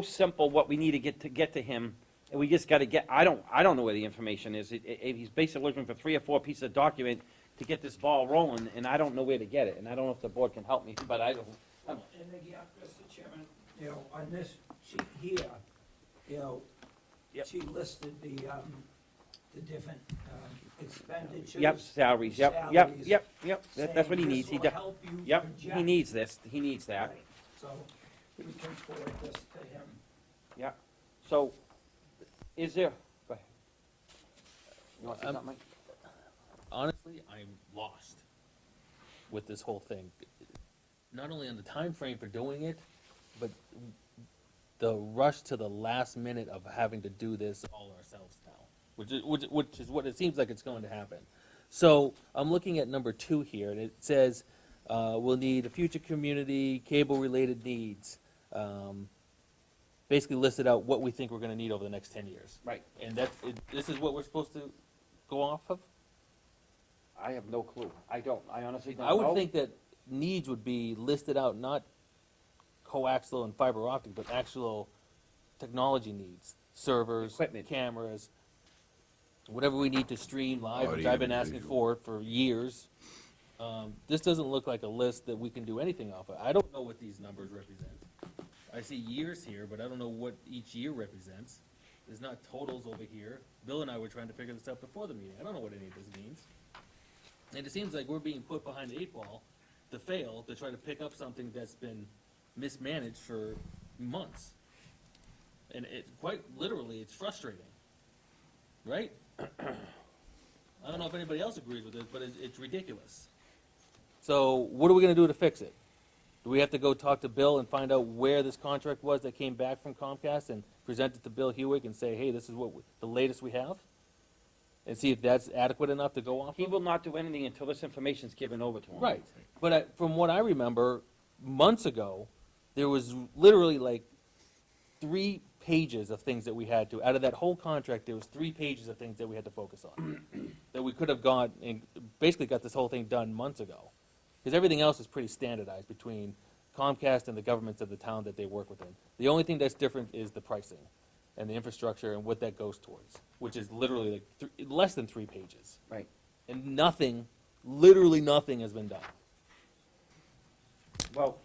simple, what we need to get to him, and we just gotta get, I don't know where the information is. He's basically looking for 3 or 4 pieces of document to get this ball rolling, and I don't know where to get it, and I don't know if the board can help me, but I don't. and again, Mr. Chairman, you know, on this sheet here, you know, Yep. she listed the different expenditures. Yep, salaries, yep, salaries, that's what he saying needs, this will help you yep, project. he needs this, he needs that, Right, so we can forward this to him. yeah. So, is there, go ahead. You want to say something, Mike? Honestly, I'm lost with this whole thing. Not only on the time frame for doing it, but the rush to the last minute of having to do this all ourselves now, which is what it seems like it's going to happen. So I'm looking at number 2 here, and it says we'll need a future community cable-related needs. Basically listed out what we think we're going to need over the next 10 years. Right. And this is what we're supposed to go off of? I have no clue, I honestly don't know. I would think that needs would be listed out, not coaxial and fiber optic, but actual technology needs, servers, Equipment. cameras, whatever we need to stream live, which I've been asking for years. This doesn't look like a list that we can do anything off of. I don't know what these numbers represent. I see years here, but I don't know what each year represents. There's not totals over here. Bill and I were trying to figure this out before the meeting. I don't know what any of this means. And it seems like we're being put behind the 8 ball to fail, to try to pick up something that's been mismanaged for months. And it, quite literally, it's frustrating, right? I don't know if anybody else agrees with this, but it's ridiculous. So what are we gonna do to fix it? Do we have to go talk to Bill and find out where this contract was that came back from Comcast and present it to Bill Hewick and say, hey, this is the latest we have? And see if that's adequate enough to go off He of? will not do anything until this information's given over to him. Right, but from what I remember, months ago, there was literally like 3 pages of things that we had to, out of that whole contract, there was 3 pages of things that we had to focus on. That we could have gone and basically got this whole thing done months ago. Because everything else is pretty standardized between Comcast and the governments of the town that they work within. The only thing that's different is the pricing and the infrastructure and what that goes towards, which is literally like less than 3 pages. Right. And nothing, literally nothing has been done. Well,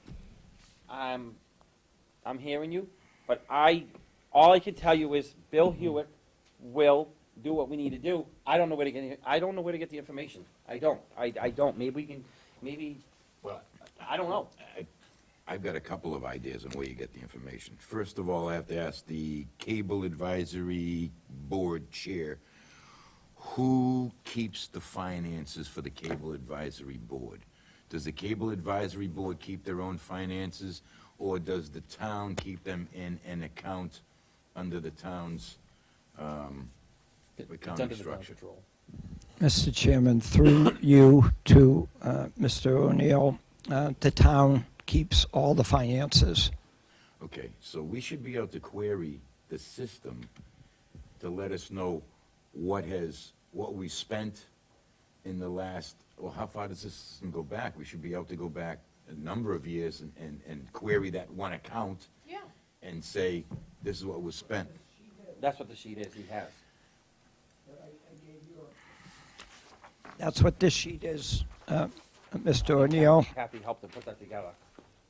I'm hearing you, but all I can tell you is Bill Hewitt will do what we need to do. I don't know where to get the information. I don't. Maybe we can, Well, I don't know. I've got a couple of ideas on where you get the information. First of all, I have to ask the Cable Advisory Board Chair, who keeps the finances for the Cable Advisory Board? Does the Cable Advisory Board keep their own finances, or does the town keep them in an account under the town's It's accounting under the town structure? control. Mr. Chairman, through you to Mr. O'Neill, the town keeps all the finances. Okay, so we should be able to query the system to let us know what we spent in the last, well, how far does this system go back? We should be able to go back a number of years and query that one account Yeah. and say, this is what was spent. That's what the sheet is he has. That's what this sheet is, Mr. O'Neill. Kathy helped to put that together.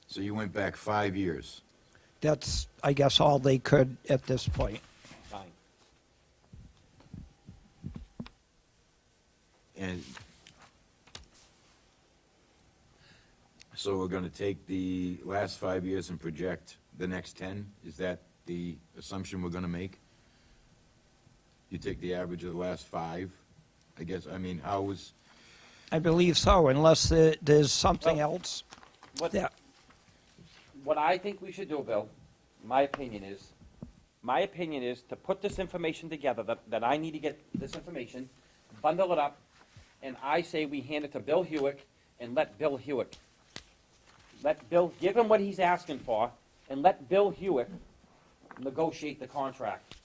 So you went back 5 years. that's, I guess, all they could at this point. Fine. And so we're gonna take the last 5 years and project the next 10? Is that the assumption we're gonna make? You take the average of the last 5, I guess, I mean, how was, I believe so, unless there's something Well- else What, that, what I think we should do, Bill, my opinion is to put this information together, that I need to get this information, bundle it up, and I say we hand it to Bill Hewitt and let Bill Hewitt, give him what he's asking for, and let Bill Hewitt negotiate the contract.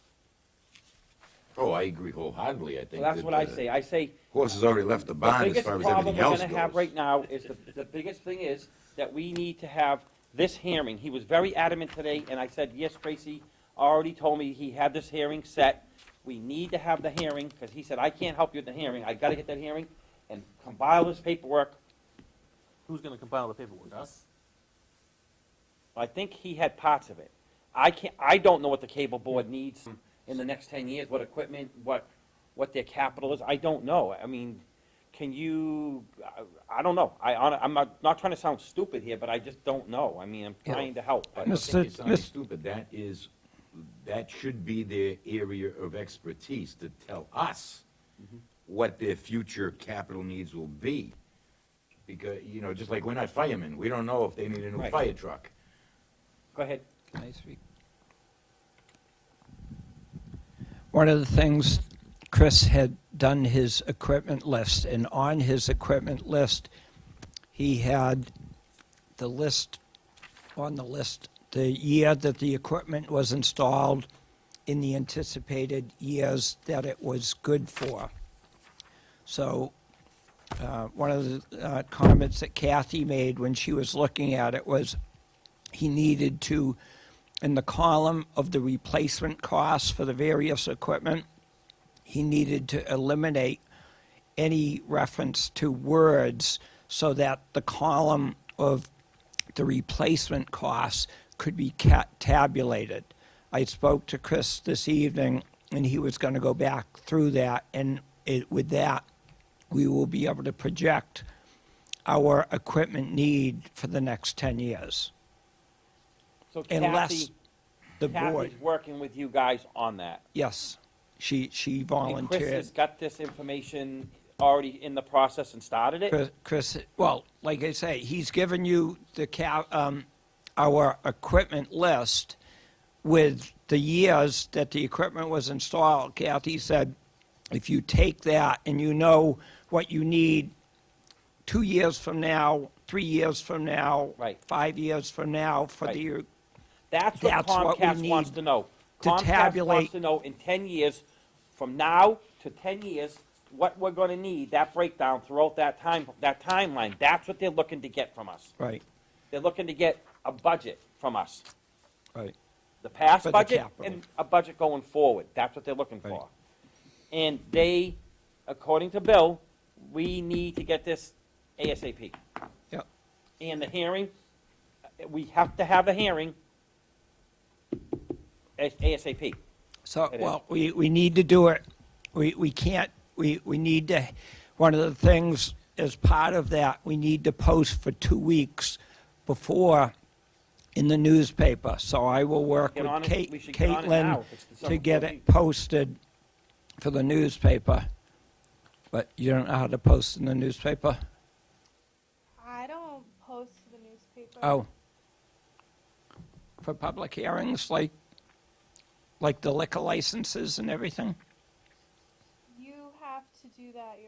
oh, I agree wholeheartedly, I So think. that's that, what I say. I say, Horse has already left the the barn as biggest far as problem everything we're else gonna have goes. right now is, the biggest thing is that we need to have this hearing. He was very adamant today, and I said, yes, Tracy already told me he had this hearing set. We need to have the hearing, because he said, I can't help you with the hearing. I gotta get that hearing and compile this paperwork. Who's gonna compile the paperwork, us? I think he had parts of it. I don't know what the cable board needs in the next 10 years, what equipment, what their capital is. I don't know. I mean, can you, I don't know. I'm not trying to sound stupid here, but I just don't know. I mean, I'm Yeah. trying to help, I but don't think it's sounding Mr. stupid, that should be their area of expertise, to tell us what their future capital needs will be. Because, you know, just like we're not firemen, we don't know if they need a new Right. fire truck. go ahead. Can I speak? One of the things, Chris had done his equipment list, and on his equipment list, he had the list, on the list, the year that the equipment was installed in the anticipated years that it was good for. So, one of the comments that Kathy made when she was looking at it was he needed to, in the column of the replacement costs for the various equipment, he needed to eliminate any reference to words so that the column of the replacement costs could be tabulated. I spoke to Chris this evening, and he was going to go back through that, and with that, we will be able to project our equipment need for the next 10 years. So Unless Kathy, the board, Kathy's working with you guys on that. yes, she And Chris volunteered. has got this information already in the process and started it? Chris, well, like I say, he's given you our equipment list with the years that the equipment was installed. Kathy said, if you take that and you know what you need 2 years from now, 3 years from now, Right. 5 years from now for Right. the, That's what That's what we Comcast wants need to know. to Comcast tabulate- wants to know in 10 years, from now to 10 years, what we're gonna need, that breakdown throughout that timeline. That's what they're looking to get from us. right, They're looking to get a budget from us. right. The past For the budget capital. and a budget going forward. That's what they're looking Right. for. And they, according to Bill, we need to get this ASAP. Yep. And the hearing, we have to have a hearing ASAP. So, It is. well, we need to do it, we can't, we need to, one of the things, as part of that, we need to post for 2 weeks before in the newspaper. So I will work Get with on it. We should get on it now, Caitlin if it's to December get 14th. it posted for the newspaper. But you don't know how to post in the newspaper? I don't post to the newspaper. Oh. For public hearings, like the liquor licenses and everything? You have to do that.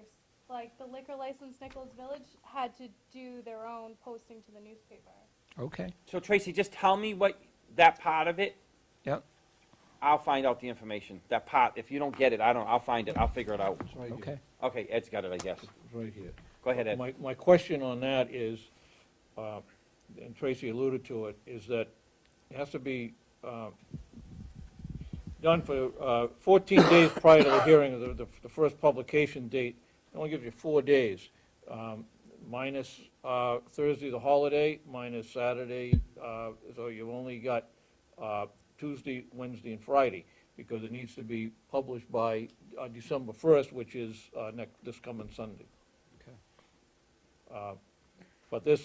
Like the liquor license Nichols Village had to do their own posting to the newspaper. Okay, So Tracy, just tell me what, that part of it, yep, I'll find out the information. That part, if you don't get it, I'll find it, I'll figure it out. It's right here. okay. Okay, Ed's got it, I guess. It's right here. Go ahead, Ed. My question on that is, and Tracy alluded to it, is that it has to be done for 14 days prior to the hearing of the first publication date. It only gives you 4 days, minus Thursday, the holiday, minus Saturday, so you've only got Tuesday, Wednesday, and Friday, because it needs to be published by December 1st, which is this coming Sunday. But this,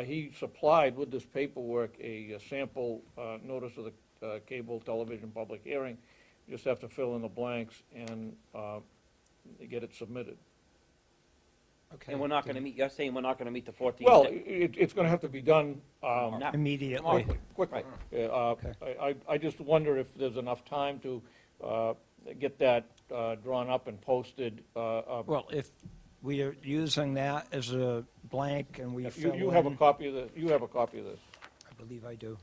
he supplied with this paperwork a sample notice of the cable television public hearing. You just have to fill in the blanks and get it submitted. And we're not gonna meet, you're saying we're not gonna meet the 14th? Well, it's gonna have to be done Not- Immediately. quickly. Right. I just wonder if there's enough time to get that drawn up and posted. Well, if we are using that as a blank and we fill in. You have a copy of this, you have a copy of this, I believe I do.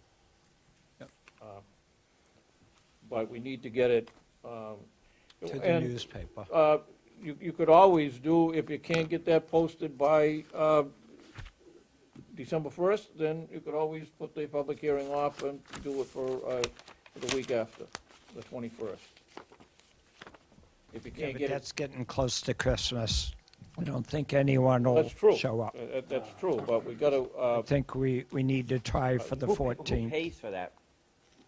but we need to get it. To the and, newspaper. You could always do, if you can't get that posted by December 1st, then you could always put the public hearing off and do it for the week after, the 21st. If you Yeah, can't but get it. that's getting close to Christmas. I don't think anyone will That's true. show up. That's true, but we gotta, I think we need to try for the Who 14th. pays for that?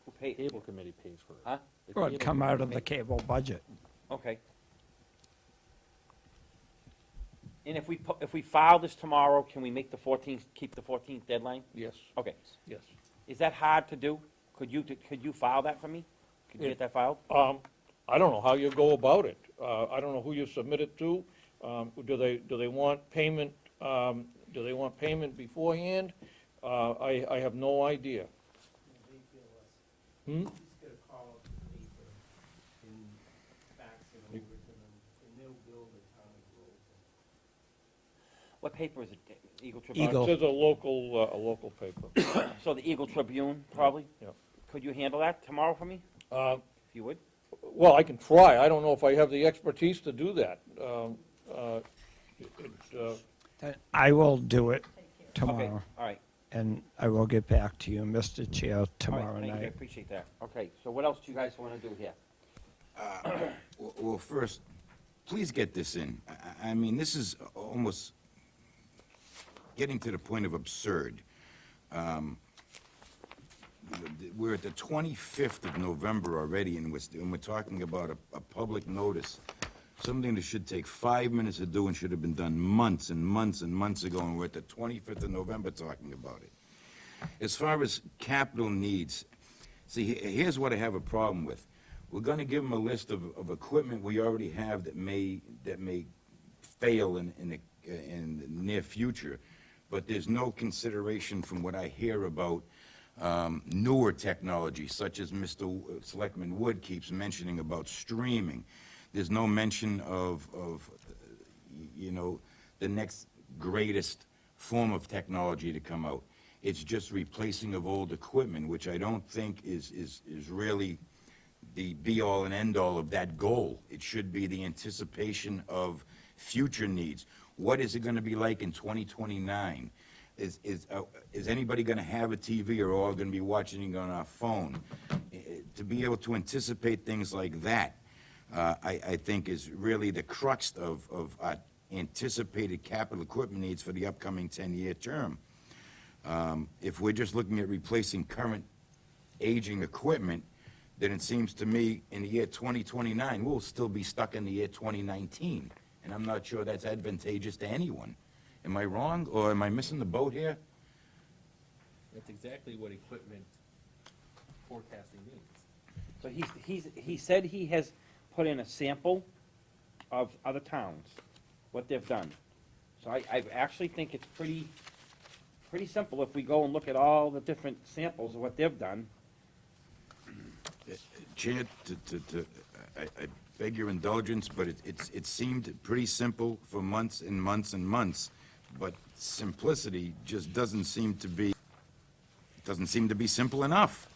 Who pays? Cable committee pays for it. Huh? The Well, cable it'd come out of committee the cable budget. Okay. And if we file this tomorrow, can we make the 14th, keep the 14th deadline? yes, Okay. yes. Is that hard to do? Could you file that for me? Could you get that filed? I don't know how you go about it. I don't know who you submit it to. Do they want payment, beforehand? I have no idea. Hmm? What paper is it? Eagle Tribune? Eagle. It says a local paper. So the Eagle Tribune, probably? Yeah. Could you handle that tomorrow for me, Uh, if you would? Well, I can try. I don't know if I have the expertise to do that. Then I will do it Okay, tomorrow, all right. and I will get back to you, Mr. Chair, All right, tomorrow thank you, I night. appreciate that. Okay, so what else do you guys want to do here? Well, first, please get this in. I mean, this is almost getting to the point of absurd. We're at the 25th of November already, and we're talking about a public notice, something that should take 5 minutes to do and should have been done months and months and months ago, and we're at the 25th of November talking about it. As far as capital needs, see, here's what I have a problem with. We're gonna give them a list of equipment we already have that may fail in the near future, but there's no consideration from what I hear about newer technology, such as Mr. Selectman Wood keeps mentioning about streaming. There's no mention of the next greatest form of technology to come out. It's just replacing of old equipment, which I don't think is really the be-all and end-all of that goal. It should be the anticipation of future needs. What is it gonna be like in 2029? Is anybody gonna have a TV, or all gonna be watching it on our phone? To be able to anticipate things like that, I think is really the crux of our anticipated capital equipment needs for the upcoming 10-year term. If we're just looking at replacing current aging equipment, then it seems to me in the year 2029, we'll still be stuck in the year 2019. And I'm not sure that's advantageous to anyone. Am I wrong, or am I missing the boat here? That's exactly what equipment forecasting means. So he said he has put in a sample of other towns, what they've done. So I actually think it's pretty simple if we go and look at all the different samples of what they've done. Chair, I beg your indulgence, but it seemed pretty simple for months and months and months, but simplicity just doesn't seem to be simple enough.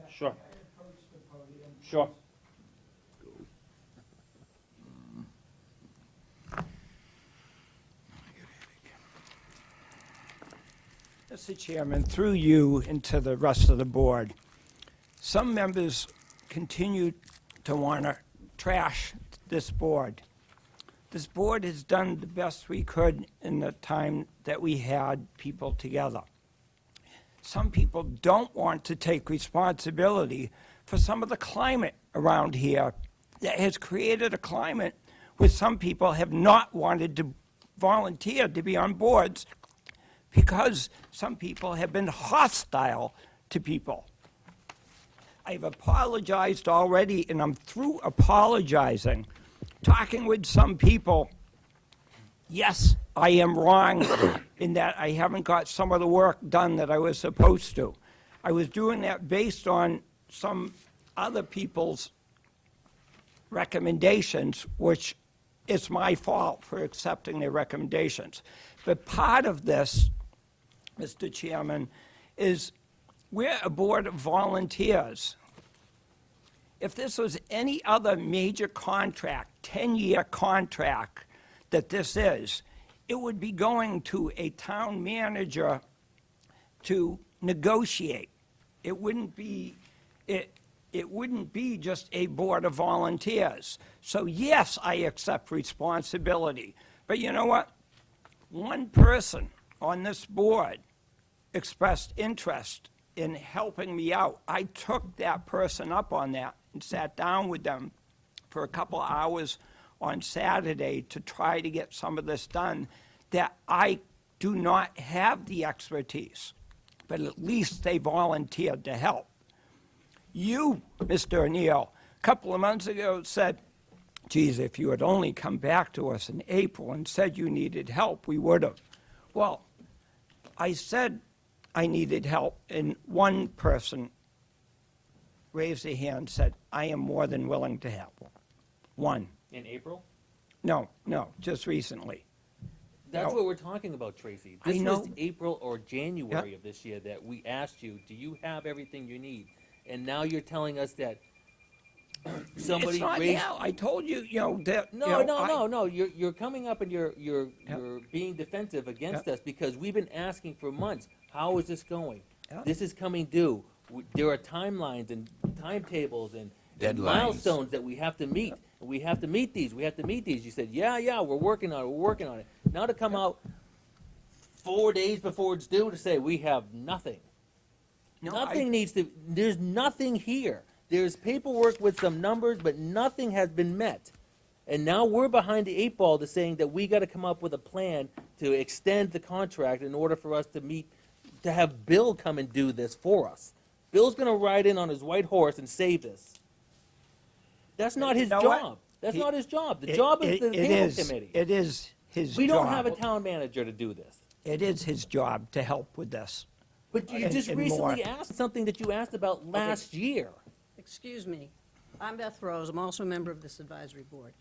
Sure. Sure. Mr. Chairman, through you and to the rest of the board, some members continue to want to trash this board. this board has done the best we could in the time that we had people together. Some people don't want to take responsibility for some of the climate around here that has created a climate where some people have not wanted to volunteer to be on boards because some people have been hostile to people. I've apologized already, and I'm through apologizing. Talking with some people, yes, I am wrong in that I haven't got some of the work done that I was supposed to. I was doing that based on some other people's recommendations, which is my fault for accepting their recommendations. But part of this, Mr. Chairman, is we're a board of volunteers. If this was any other major contract, 10-year contract that this is, it would be going to a town manager to negotiate. It wouldn't be just a board of volunteers. So yes, I accept responsibility. But you know what? One person on this board expressed interest in helping me out. I took that person up on that and sat down with them for a couple of hours on Saturday to try to get some of this done that I do not have the expertise, but at least they volunteered to help. You, Mr. O'Neill, a couple of months ago said, geez, if you had only come back to us in April and said you needed help, we would have. Well, I said I needed help, and one person raised their hand and said, I am more than willing to help. One. In April? No, just recently. That's No. what we're talking about, Tracy. I This know. was April or January of this year that we asked you, do you have everything you need? And now you're telling us that somebody It's not raised. now. I told you, that. No. You're coming up and you're being defensive against us because we've been asking for months. How is this going? Yeah. This is coming due. There are timelines and timetables and Deadlines. milestones that we have to meet. And we have to meet these. We have to meet these. You said, yeah, we're working on it. We're working on it. Now to come out 4 days before it's due to say we have nothing. No, Nothing needs to. There's nothing here. There's paperwork with some numbers, but nothing has been met. And now we're behind the eight ball to saying that we got to come up with a plan to extend the contract in order for us to meet, to have Bill come and do this for us. Bill's going to ride in on his white horse and save this. That's not his know what? job. That's He- not his job. The job is the It cable is. committee. It is his job. We don't have a town manager to do this. It is his job to help with this. But you And- just and recently more. asked something that you asked about last year. Excuse me. I'm Beth Rose. I'm also a member of this advisory board.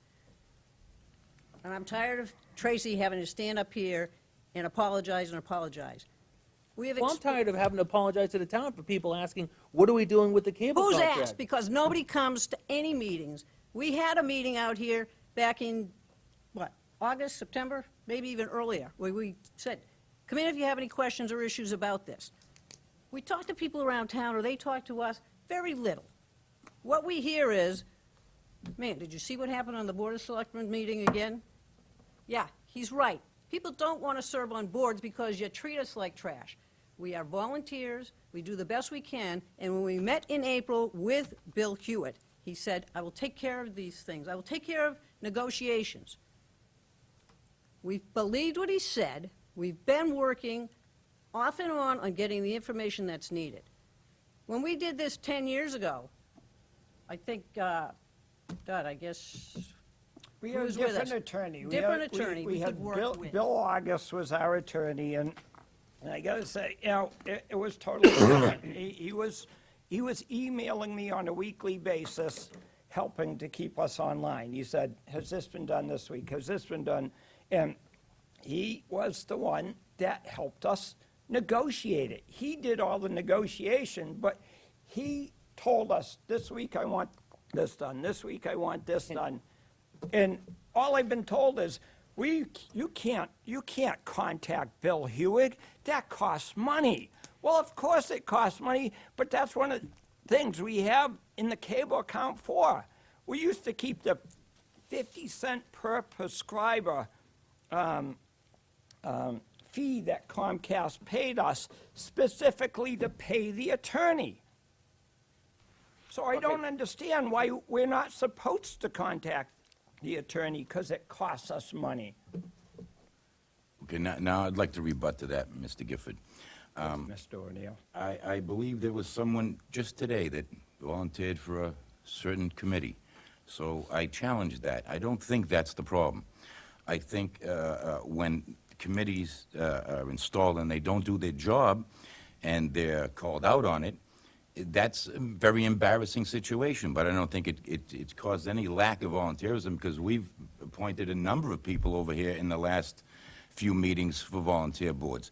And I'm tired of Tracy having to stand up here and apologize and apologize. We have. Well, I'm tired of having to apologize to the town for people asking, what are we doing with the cable Who's contract? asked? Because nobody comes to any meetings. We had a meeting out here back in, August, September, maybe even earlier, where we said, come in if you have any questions or issues about this. We talk to people around town, or they talk to us, very little. What we hear is, man, did you see what happened on the Board of Selectmen meeting again? Yeah, he's right. People don't want to serve on boards because you treat us like trash. We are volunteers, we do the best we can, and when we met in April with Bill Hewitt, he said, I will take care of these things. I will take care of negotiations. We've believed what he said. We've been working off and on getting the information that's needed. When we did this 10 years ago, I think, I guess, We Who have a was with different us? attorney. Different attorney we had could work Bill- with. Bill August was our attorney, and I gotta say, it was totally different. He was emailing me on a weekly basis, helping to keep us online. He said, has this been done this week? Has this been done? And he was the one that helped us negotiate it. He did all the negotiation, but he told us, this week I want this done, this week I want this done. And all I've been told is, you can't contact Bill Hewitt. That costs money. Well, of course it costs money, but that's one of the things we have in the cable account for. We used to keep the 50 cent per prescriber fee that Comcast paid us specifically to pay the attorney. So I don't understand why we're not supposed to contact the attorney, because it costs us money. Okay, now I'd like to rebut to that, Mr. Gifford. Mr. O'Neill. I believe there was someone just today that volunteered for a certain committee. So I challenged that. I don't think that's the problem. I think when committees are installed and they don't do their job and they're called out on it, that's a very embarrassing situation, but I don't think it's caused any lack of volunteerism, because we've appointed a number of people over here in the last few meetings for volunteer boards.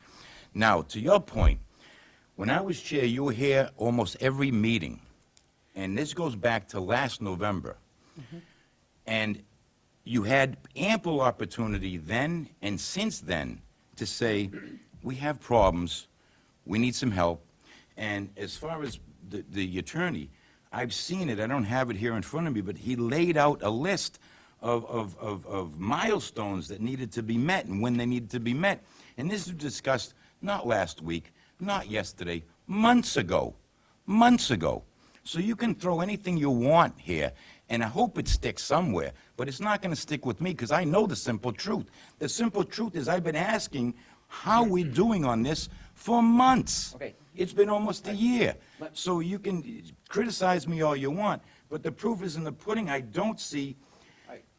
Now, to your point, when I was chair, you were here almost every meeting, and this goes back to last November. And you had ample opportunity then and since then to say, we have problems, we need some help. And as far as the attorney, I've seen it, I don't have it here in front of me, but he laid out a list of milestones that needed to be met and when they needed to be met. And this was discussed not last week, not yesterday, months ago. Months ago. So you can throw anything you want here, and I hope it sticks somewhere, but it's not going to stick with me, because I know the simple truth. The simple truth is I've been asking how we're doing on this for months. Okay. It's been almost a year. So you can criticize me all you want, but the proof is in the pudding. I don't see,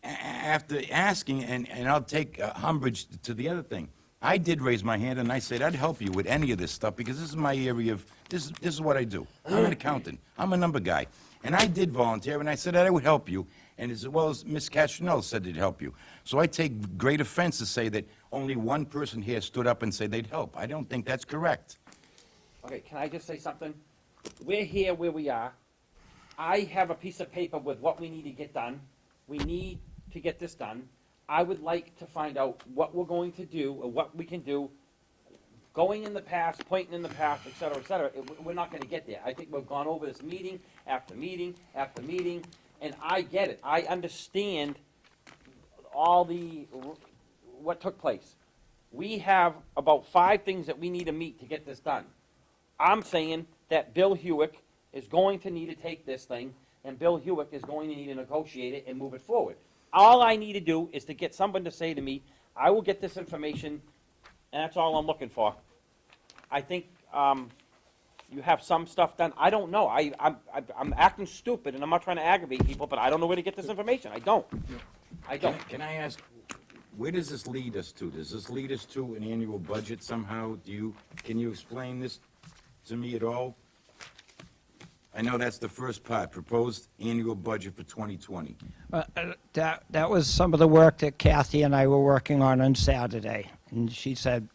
after asking, and I'll take umbrage to the other thing. I did raise my hand and I said, I'd help you with any of this stuff, because this is my area of, this is what I do. I'm an accountant. I'm a number guy. And I did volunteer, and I said I would help you, and as well as Ms. Castronell said they'd help you. So I take great offense to say that only one person here stood up and said they'd help. I don't think that's correct. Okay, can I just say something? We're here where we are. I have a piece of paper with what we need to get done. We need to get this done. I would like to find out what we're going to do, or what we can do, going in the past, pointing in the past, et cetera, we're not gonna get there. I think we've gone over this meeting after meeting after meeting, and I get it. I understand all what took place. We have about 5 things that we need to meet to get this done. I'm saying that Bill Hewitt is going to need to take this thing, and Bill Hewitt is going to need to negotiate it and move it forward. All I need to do is to get someone to say to me, I will get this information, and that's all I'm looking for. I think you have some stuff done. I don't know. I'm acting stupid, and I'm not trying to aggravate people, but I don't know where to get this information. I don't. Can I ask, where does this lead us to? Does this lead us to an annual budget somehow? Can you explain this to me at all? I know that's the first part, proposed annual budget for 2020. That was some of the work that Kathy and I were working on Saturday. And she said,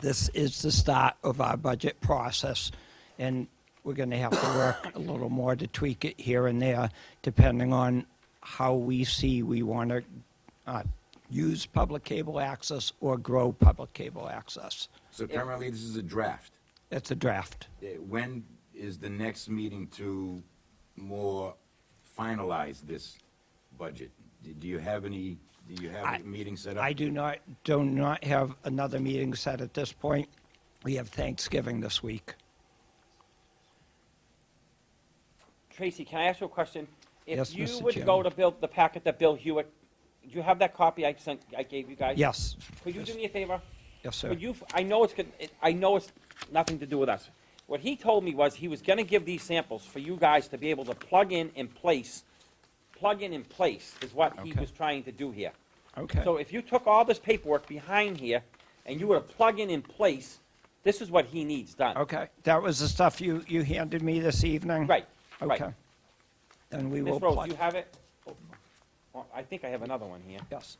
this is the start of our budget process, and we're going to have to work a little more to tweak it here and there, depending on how we see we want to use public cable access or grow public cable access. So currently, this is a draft. It's a draft. When is the next meeting to more finalize this budget? Do you have a meeting set up? I do not have another meeting set at this point. We have Thanksgiving this week. Tracy, can I ask you a question? Yes, If you Mr. would go to the packet that Bill Hewitt, do you have that copy I gave you guys? Yes. Could you do me a favor? Yes, sir. I know it's nothing to do with us. What he told me was he was gonna give these samples for you guys to be able to plug in and place is what he Okay. was trying to do here. Okay. So if you took all this paperwork behind here and you were to plug in place, this is what he needs done. Okay. That was the stuff you handed me this evening? Right, right. Okay. Then we will Ms. Rose, plug. do you have it? Well, I think I have another one here. Yes.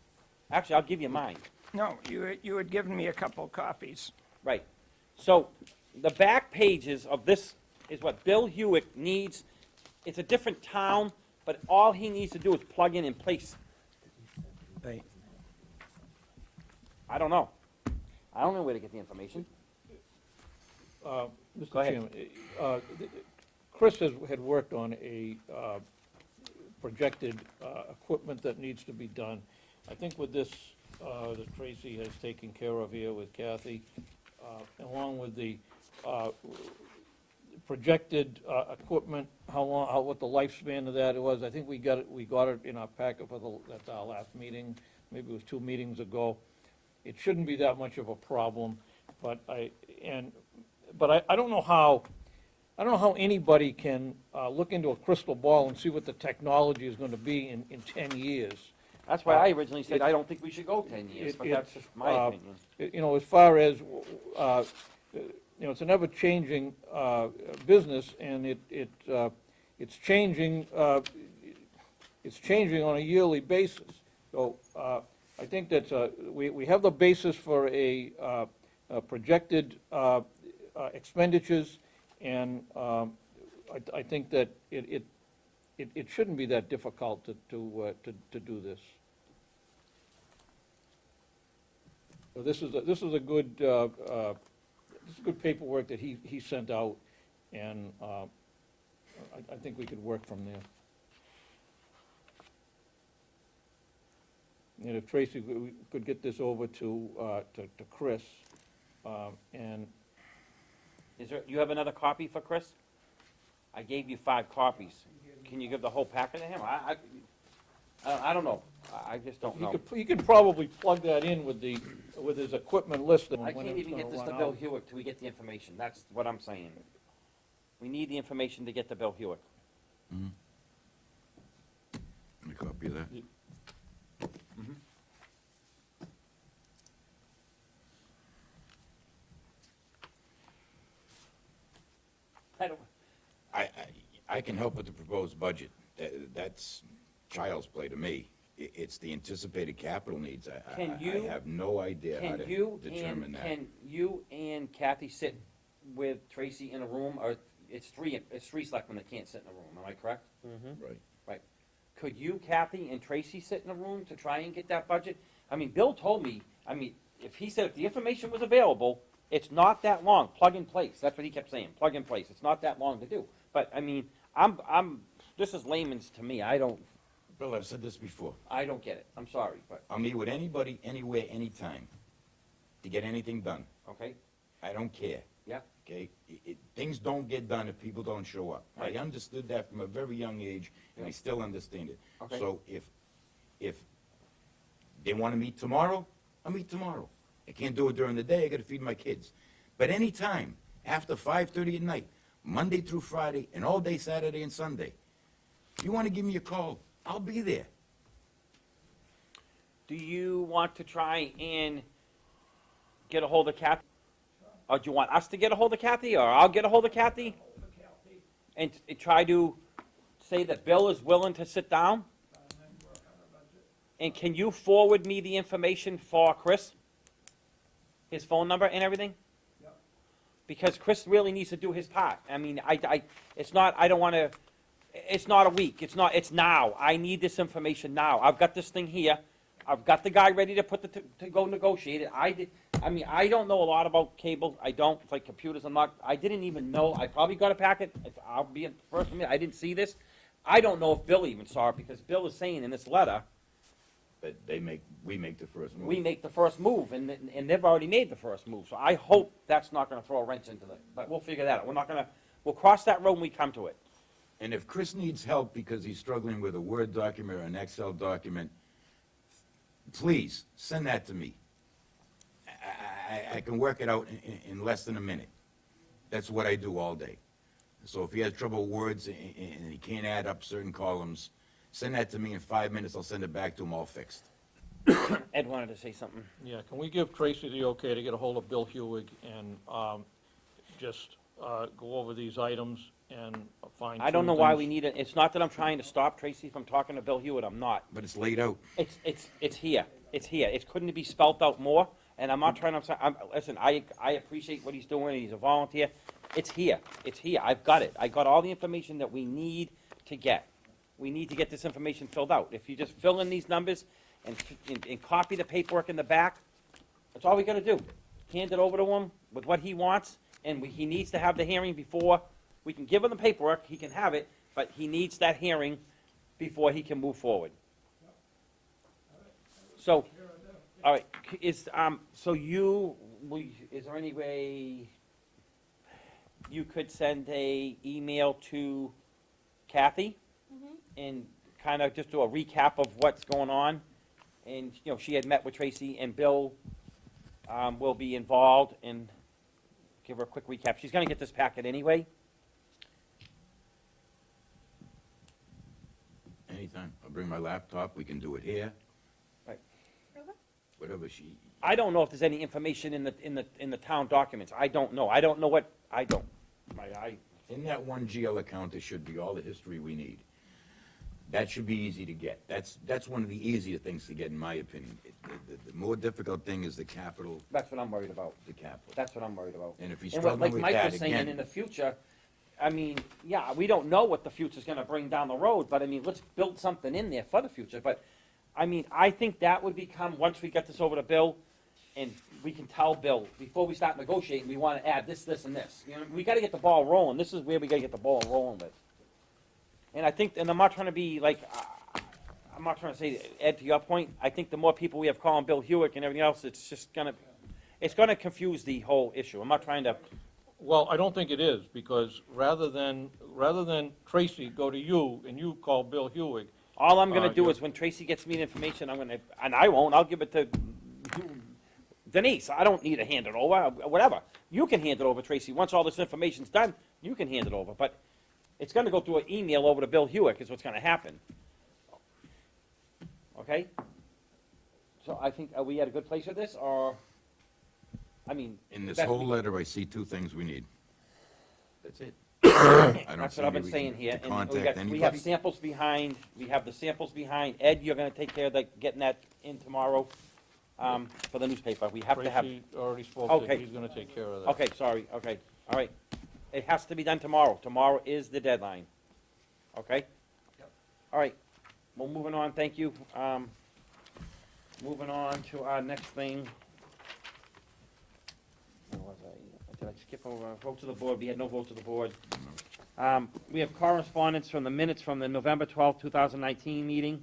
Actually, I'll give you mine. No, you had given me a couple of copies. Right. So the back pages of this is what Bill Hewitt needs. It's a different town, but all he needs to do is plug in place. Right. I don't know. I don't know where to get the information. Mr. Go ahead. Chairman, Chris had worked on a projected equipment that needs to be done. I think with this, that Tracy has taken care of here with Kathy, along with the projected equipment, what the lifespan of that was, I think we got it in our packet at our last meeting, maybe it was 2 meetings ago. It shouldn't be that much of a problem, but I don't know how anybody can look into a crystal ball and see what the technology is gonna be in 10 years. That's why I originally said I don't think we should go 10 years, but that's just my opinion. You know, as far as, you know, it's an ever-changing business, and it's changing on a yearly basis. So I think that we have the basis for a projected expenditures, and I think that it shouldn't be that difficult to do this. So this is a good paperwork that he sent out, and I think we could work from there. And if Tracy, we could get this over to Chris, and You have another copy for Chris? I gave you 5 copies. Can you give the whole packet to him? I don't know. I just don't know. you could probably plug that in with his equipment list. I can't even get this to Bill Hewitt till we get the information. That's what I'm saying. We need the information to get to Bill Hewitt. A copy of that? I can help with the proposed budget. That's child's play to me. It's the anticipated capital needs. I have no idea how to determine that. Can you and Kathy sit with Tracy in a room, or it's three selectmen that can't sit in a room, am I correct? Right. Right. Could you, Kathy, and Tracy sit in a room to try and get that budget? I mean, Bill told me, if he said if the information was available, it's not that long, plug and place. That's what he kept saying, plug and place. It's not that long to do. But, I mean, this is layman's to me. Bill, I've said this before. I don't get it. I'm sorry, but, I'll meet with anybody, anywhere, anytime to get anything done. okay, I don't care, yeah, okay? Things don't get done if people don't show up. I Right. understood that from a very young age, and I still understand it. Okay. So if they want to meet tomorrow, I'll meet tomorrow. I can't do it during the day, I gotta feed my kids. But anytime, after 5:30 at night, Monday through Friday, and all day Saturday and Sunday, if you want to give me a call, I'll be there. Do you want to try and get a hold of Kathy? Or do you want us to get a hold of Kathy, or I'll get a hold of Kathy? And try to say that Bill is willing to sit down? And can you forward me the information for Chris? His phone number and everything? Because Chris really needs to do his part. I mean, it's not a week, it's now. I need this information now. I've got this thing here. I've got the guy ready to to go negotiate it. I don't know a lot about cable. I don't, it's like computers, I didn't even know. I probably got a packet. I'll be in first minute. I didn't see this. I don't know if Bill even saw it, because Bill is saying in this letter, But we make the first move. we make the first move, and they've already made the first move. So I hope that's not gonna throw a wrench into it, but we'll figure that out. We'll cross that road when we come to it. And if Chris needs help because he's struggling with a Word document or an Excel document, please, send that to me. I can work it out in less than a minute. That's what I do all day. So if he has trouble with words and he can't add up certain columns, send that to me in 5 minutes, I'll send it back to him all fixed. Ed wanted to say something. Yeah, can we give Tracy the okay to get a hold of Bill Hewig and just go over these items and find? I don't know why we need it. It's not that I'm trying to stop Tracy from talking to Bill Hewitt. I'm not. But it's laid out. It's here. It's here. It couldn't be spelt out more, and I'm not trying to, listen, I appreciate what he's doing. He's a volunteer. It's here. It's here. I've got it. I got all the information that we need to get. We need to get this information filled out. If you just fill in these numbers and copy the paperwork in the back, that's all we gotta do. Hand it over to him with what he wants, and he needs to have the hearing before, we can give him the paperwork, he can have it, but he needs that hearing before he can move forward. So, all right, so is there any way you could send a email to Kathy? And kind of just do a recap of what's going on? And, you know, she had met with Tracy, and Bill will be involved, and give her a quick recap. She's gonna get this packet anyway. Anytime. I'll bring my laptop, we can do it here. Right. Whatever she, I don't know if there's any information in the town documents. I don't know. I don't know what, I don't. in that one GL account, there should be all the history we need. That should be easy to get. That's one of the easier things to get, in my opinion. The more difficult thing is the capital, That's what I'm worried about. the capital. That's what I'm worried about. And if he's And what, struggling like with Mike that was saying, in again, the future, I mean, yeah, we don't know what the future's gonna bring down the road, but I mean, let's build something in there for the future. But, I mean, I think that would become, once we get this over to Bill, and we can tell Bill, before we start negotiating, we wanna add this, this, and this. You know, we gotta get the ball rolling. This is where we gotta get the ball rolling with. And I think, and I'm not trying to be like, I'm not trying to say, Ed, to your point, I think the more people we have calling Bill Hewitt and everything else, it's just gonna confuse the whole issue. I'm not trying to, Well, I don't think it is, because rather than Tracy go to you and you call Bill Hewig, all I'm gonna do yeah. is when Tracy gets me the information, and I won't, I'll give it to Denise. I don't need to hand it over, whatever. You can hand it over, Tracy. Once all this information's done, you can hand it over. But it's gonna go through an email over to Bill Hewitt is what's gonna happen. Okay? So I think, are we at a good place with this, or, I mean. in this that's- whole letter, I see two things we need. That's it. That's what I've been saying here. To And we contact got, we have anybody. samples behind, we have the samples behind. Ed, you're gonna take care of getting that in tomorrow, for the newspaper. We have to have, Tracy already spoke Okay. that he's gonna take care of that. okay, sorry, okay, all right. It has to be done tomorrow. Tomorrow is the deadline. Okay? All right, well, moving on, thank you. Moving on to our next thing. Where was I? Did I skip over? Vote to the board, we had no vote to the board. We have correspondence from the minutes from the November 12th, 2019 meeting.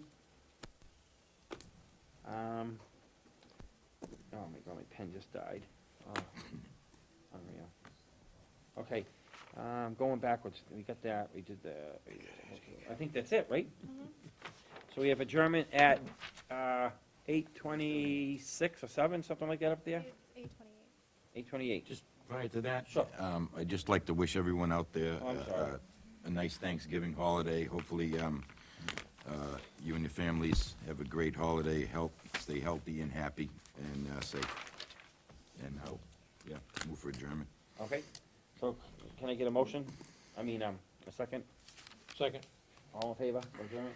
Oh my God, my pen just died. Oh, unreal. Okay, going backwards, we got that, we did the, I think that's it, right? So we have adjournment at 8:26 or 7, something like that up there? It's 8:28. 8:28. Just prior to that, Sure. I'd just like to wish everyone out there Oh, I'm sorry. a nice Thanksgiving holiday. Hopefully, you and your families have a great holiday, stay healthy and happy and safe. And I'll, move for adjournment. Okay, so can I get a motion? I mean, a second? Second. All in favor of adjournment?